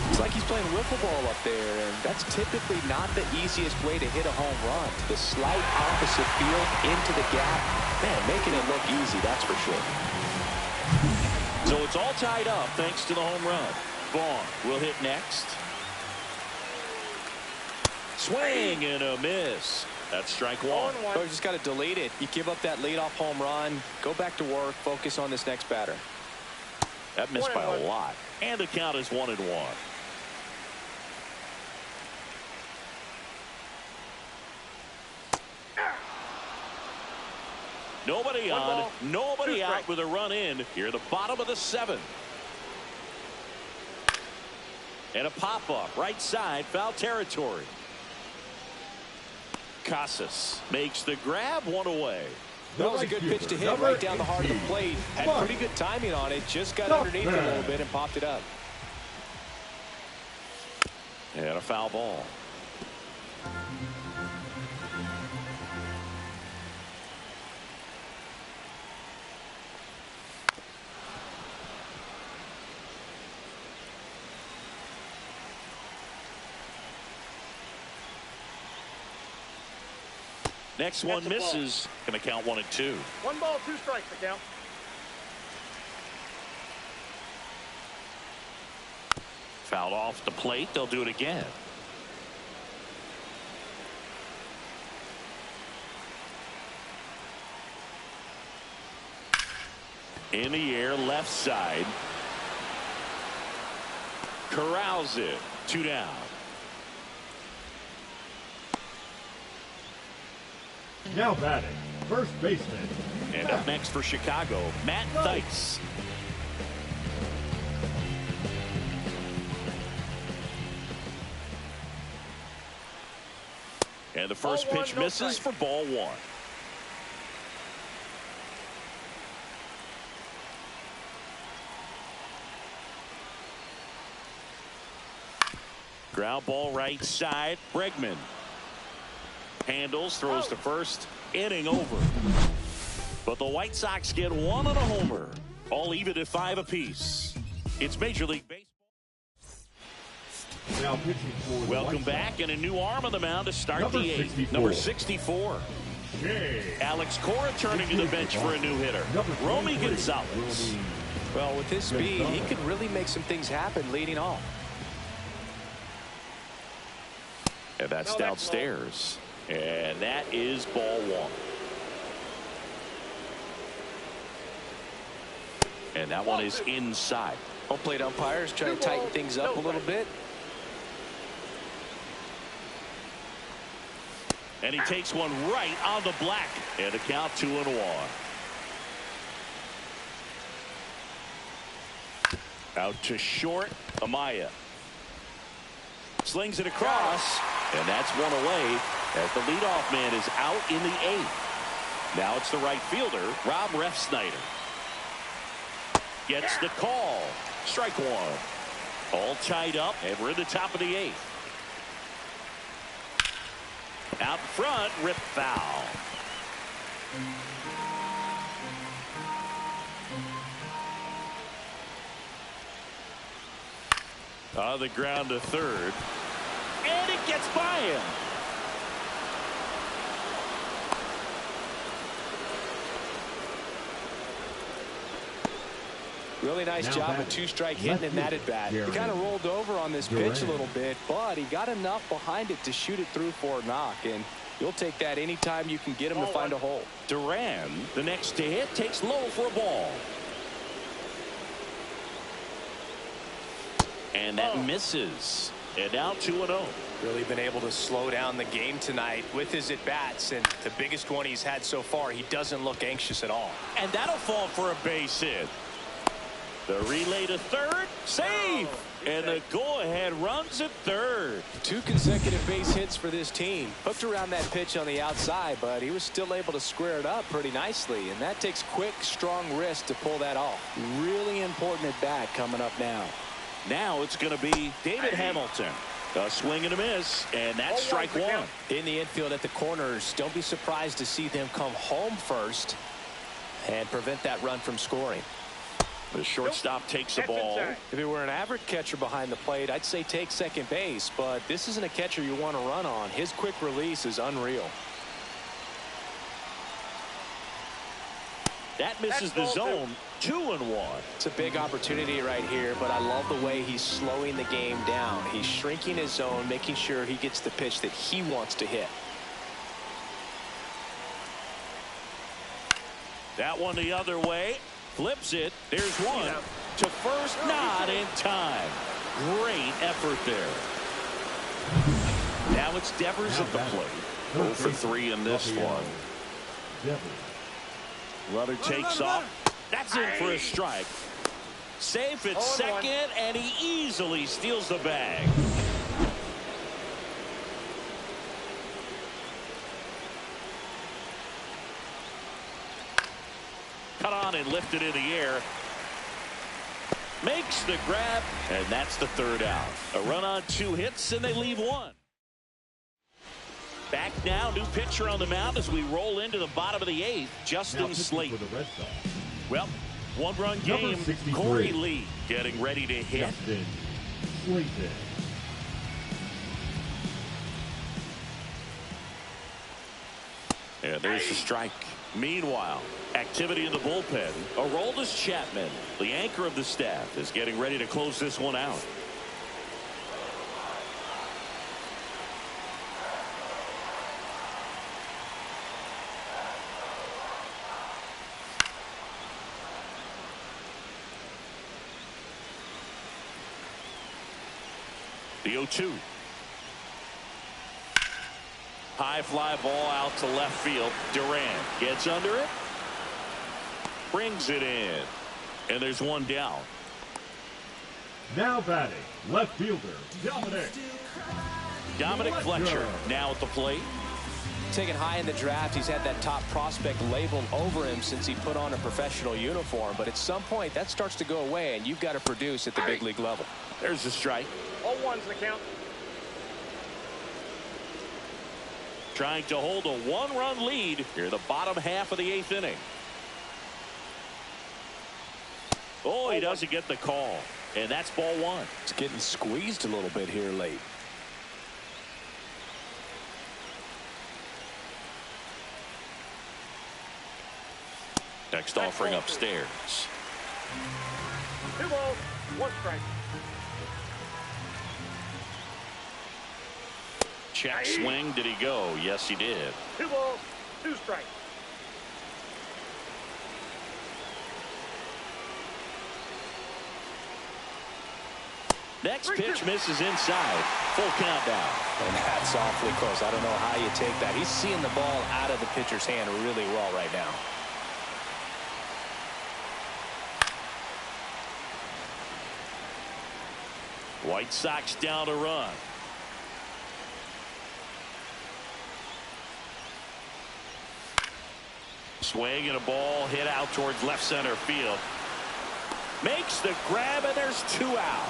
It's like he's playing wiffle ball up there, and that's typically not the easiest way to hit a home run. The slight opposite field into the gap. Man, making it look easy, that's for sure. So it's all tied up thanks to the home run. Vaughn will hit next. Swing and a miss. That's strike one. Oh, you just got to delete it. You give up that leadoff home run. Go back to work. Focus on this next batter. That missed by a lot. And the count is 1-1. Nobody on, nobody out with a run in here at the bottom of the 7th. And a pop-up right side, foul territory. Casas makes the grab, one away. That was a good pitch to hit right down the heart of the plate. Had pretty good timing on it. Just got underneath it a little bit and popped it up. And a foul ball. Next one misses. Going to count 1-2. 1 ball, 2 strikes to count. Fouled off the plate. They'll do it again. In the air, left side. Corrals it. 2 down. Now batting, first baseman. And up next for Chicago, Matt Thaiss. And the first pitch misses for ball 1. Ground ball right side. Bregman handles, throws to first. Inning over. But the White Sox get 1 on a homer. All even at 5 apiece. It's Major League Baseball. Now pitching for the Welcome White back, Sox. and a new arm on the mound to start Number the 8th. 64. Number 64. Jay. Alex Cora turning to the bench for a new hitter. Romy Gonzalez. Well, with his speed, he could really make some things happen leading off. And that's downstairs. And that is ball 1. And that one is inside. Home plate umpires trying to tighten things up a little bit. And he takes one right on the black. And the count 2-1. Out to short. Amaya slings it across. And that's one away as the leadoff man is out in the 8th. Now it's the right fielder, Rob Refsnyder. Gets the call. Strike 1. All tied up, and we're in the top of the 8th. Out front, rip foul. On the ground to third. And it gets by him. Really nice job with two-strike hitting in that at bat. He kind of rolled over on this pitch a little bit, but he got enough behind it to shoot it through for a knock, and you'll take that anytime you can get him to find a hole. Duran, the next to hit, takes low for a ball. And that misses. And now 2-0. Really been able to slow down the game tonight with his at-bats, and the biggest one he's had so far, he doesn't look anxious at all. And that'll fall for a base hit. The relay to third, save, and the go-ahead runs at third. 2 consecutive base hits for this team. Hooked around that pitch on the outside, but he was still able to square it up pretty nicely, and that takes quick, strong wrist to pull that off. Really important at bat coming up now. Now it's going to be David Hamilton. A swing and a miss, and that's strike one. In the infield at the corners, don't be surprised to see them come home first and prevent that run from scoring. The shortstop takes the ball. If it were an average catcher behind the plate, I'd say take second base, but this isn't a catcher you want to run on. His quick release is unreal. That misses the zone. 2-1. It's a big opportunity right here, but I love the way he's slowing the game down. He's shrinking his zone, making sure he gets the pitch that he wants to hit. That one the other way. Flips it. There's one. To first, not in time. Great effort there. Now it's Devers at the plate. 0 for 3 in this one. Runner takes off. That's in for a strike. Safe at second, and he easily steals the bag. Cut on and lifted in the air. Makes the grab, and that's the third out. A run on 2 hits, and they leave 1. Back now, new pitcher on the mound as we roll into the bottom of the 8th, Justin Slayton. Well, 1-run game, Corey Lee getting ready to hit. And there's the strike. Meanwhile, activity in the bullpen. Aroldis Chapman, the anchor of the staff, is getting ready to close this one out. The 0-2. High fly ball out to left field. Duran gets under it. Brings it in. And there's one down. Now batting, left fielder, Dominic Fletcher now at the plate. Taken high in the draft, he's had that top prospect labeled over him since he put on a professional uniform. But at some point, that starts to go away, and you've got to produce at the big league level. There's the strike. 0-1's the count. Trying to hold a 1-run lead here in the bottom half of the 8th inning. Oh, he doesn't get the call. And that's ball 1. It's getting squeezed a little bit here late. Next offering upstairs. 2 balls, 1 strike. Check swing. Did he go? Yes, he did. 2 balls, 2 strikes. Next pitch misses inside. Full countdown. And that's awfully close. I don't know how you take that. He's seeing the ball out of the pitcher's hand really well right now. White Sox down a run. Swing and a ball hit out towards left center field. Makes the grab, and there's 2 out.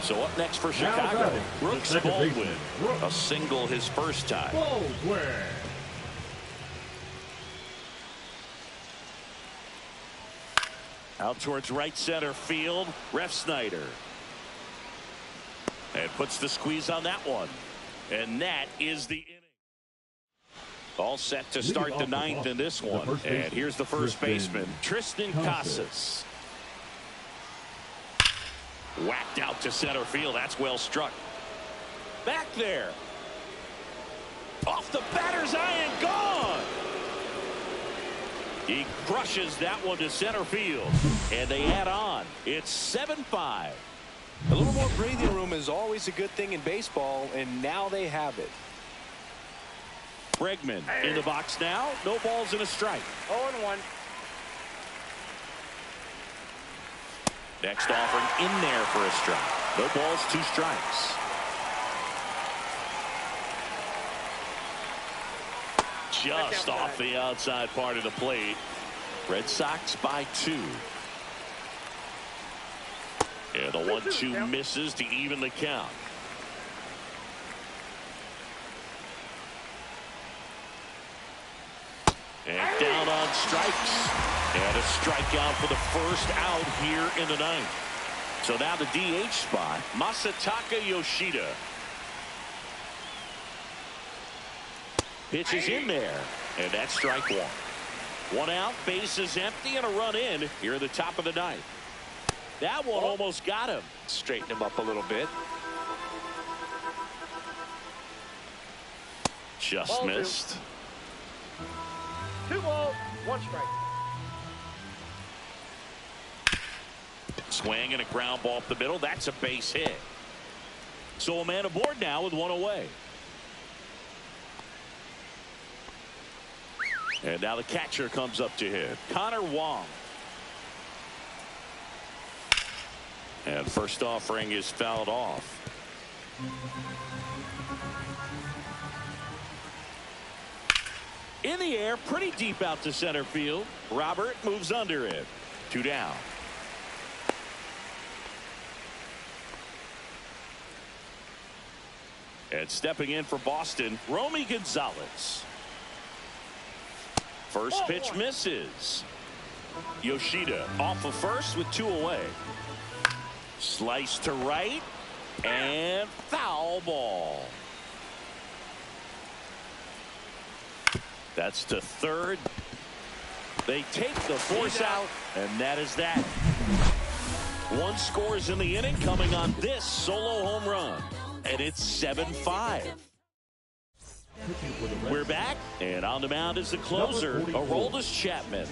So up next for Chicago, Brooks Baldwin. A single his first time. Out towards right center field. Ref Snyder. And puts the squeeze on that one. And that is the inning. All set to start the ninth in this one. And here's the first baseman, Tristan Casas. Whacked out to center field. That's well struck. Back there. Off the batter's eye and gone. He crushes that one to center field. And they add on. It's 7-5. A little more breathing room is always a good thing in baseball, and now they have it. Bregman in the box now. No balls and a strike. 0-1. Next offering in there for a strike. No balls, 2 strikes. Just off the outside part of the plate. Red Sox by 2. And the 1-2 misses to even the count. And down on strikes. And a strikeout for the first out here in the ninth. So now the DH spot, Masataka Yoshida. Pitches in there. And that's strike 1. 1 out, base is empty, and a run in here at the top of the ninth. That one almost got him. Straighten him up a little bit. Just Ball missed. 2 balls, 1 strike. Swing and a ground ball up the middle. That's a base hit. So a man aboard now with 1 away. And now the catcher comes up to hit. Connor Wong. And first offering is fouled off. In the air, pretty deep out to center field. Robert moves under it. 2 down. And stepping in for Boston, Romy Gonzalez. First pitch misses. Yoshida off of first with 2 away. Slice to right and foul ball. That's to third. They take the force out, and that is that. 1 scores in the inning coming on this solo home run, and it's 7-5. We're back, and on the mound is the closer, Aroldis Chapman.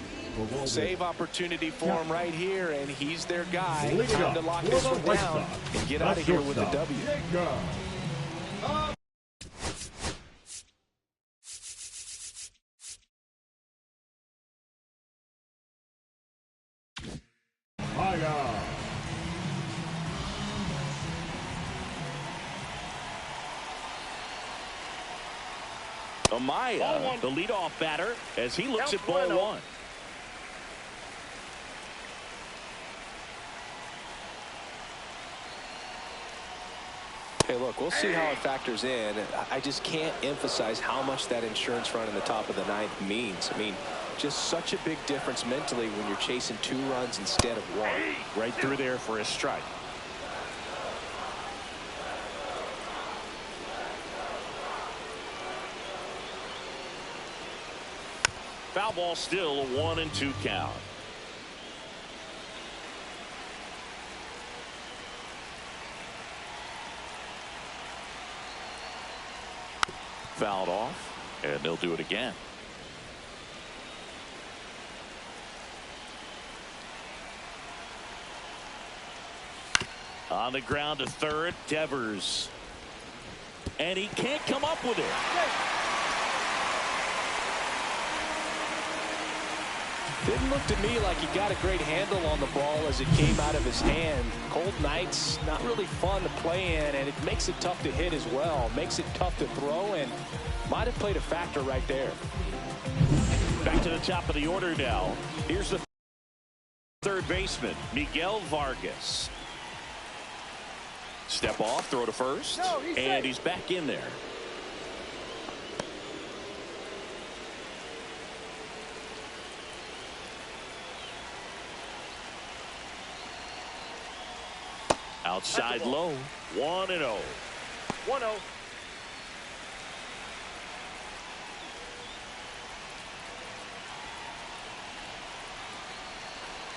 Save opportunity for him right here, and he's their guy. Time to lock this one down and get out of here with a W. Amaya, the leadoff batter, as he looks at ball 1. Hey, look, we'll see how it factors in. I just can't emphasize how much that insurance run in the top of the ninth means. I mean, just such a big difference mentally when you're chasing 2 runs instead of 1. Right through there for a strike. Foul ball still, a 1-2 count. Fouled off, and they'll do it again. On the ground to third, Devers. And he can't come up with it. Didn't look to me like he got a great handle on the ball as it came out of his hand. Cold nights, not really fun to play in, and it makes it tough to hit as well. Makes it tough to throw, and might have played a factor right there. Back to the top of the order now. Here's the third baseman, Miguel Vargas. Step off, throw to first, and he's back in there. Outside low. 1-0. 1-0.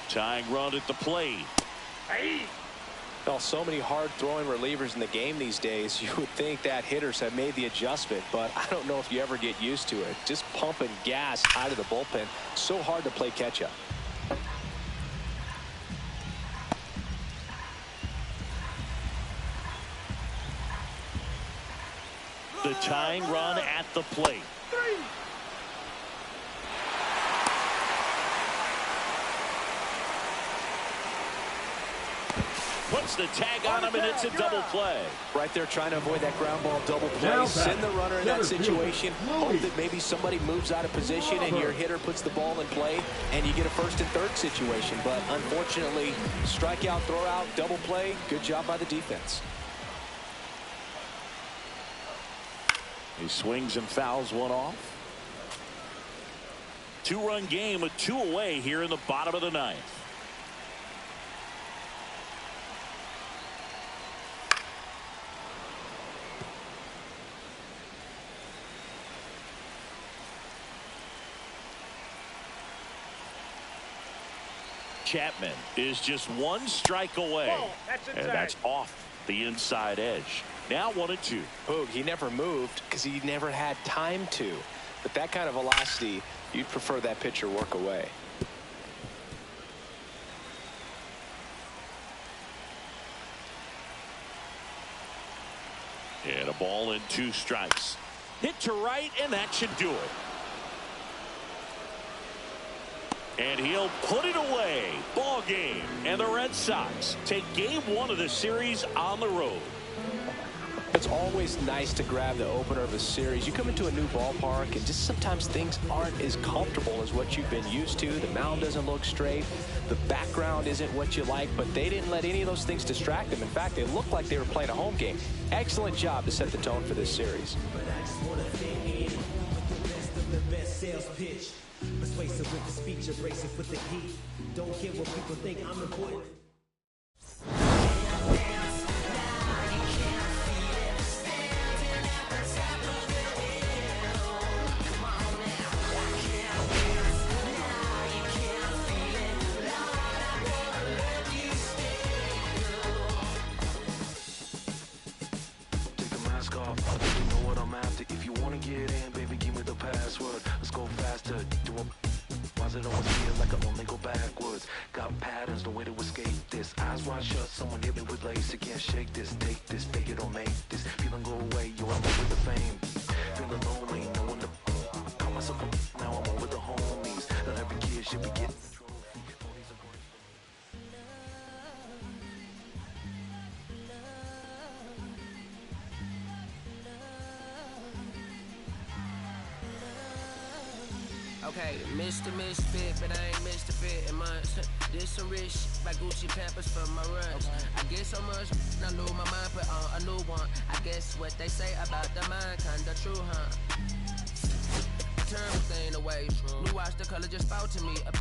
Tying run at the plate. Hey. Well, so many hard-throwing relievers in the game these days, you would think that hitters have made the adjustment, but I don't know if you ever get used to it. Just pumping gas out of the bullpen. So hard to play catch-up. The tying run at the plate. 3. Puts the tag on him, and it's a double play. Right there trying to avoid that ground ball double play. Send the runner in that situation. Hope that maybe somebody moves out of position and your hitter puts the ball in play and you get a first and third situation. But unfortunately, strikeout, throw out, double play. Good job by the defense. He swings and fouls one off. 2-run game with 2 away here in the bottom of the 9th. Chapman is just 1 strike away. Whoa, that's and inside. that's off the inside edge. Now 1-2. Boog, he never moved because he never had time to. But that kind of velocity, you'd prefer that pitcher work away. And a ball and 2 strikes. Hit to right, and that should do it. And he'll put it away. Ball game. And the Red Sox take game 1 of the series on the road. It's always nice to grab the opener of a series. You come into a new ballpark and just sometimes things aren't as comfortable as what you've been used to. The mound doesn't look straight. The background isn't what you like, but they didn't let any of those things distract them. In fact, they looked like they were playing a home game. Excellent job to set the tone for this series. Persuasive with the speech, abrasive with the heat. Don't care what people think, I'm important. Take the mask off, you know what I'm after. If you wanna get in, baby, give me the password. Let's go faster. Why's it always feel like I only go backwards? Got patterns, no way to escape this. Eyes wide shut, someone hit me with lace. You can't shake this, take this, fake it or make this. Feeling go away, yo, I'm over the fame. Feeling lonely, no one to call myself a now I'm over the homies. Not every kid should be getting the trophy. All these are great. Okay, Mr. Misfit, but I ain't Mr. Fit in mine. This some rich by Gucci Pampers for my runs. I get so much, I lose my mind, put on a new one. I guess what they say about the mind, kinda true, huh? Turn the thing away. Blue watch, the color just spoke to me. A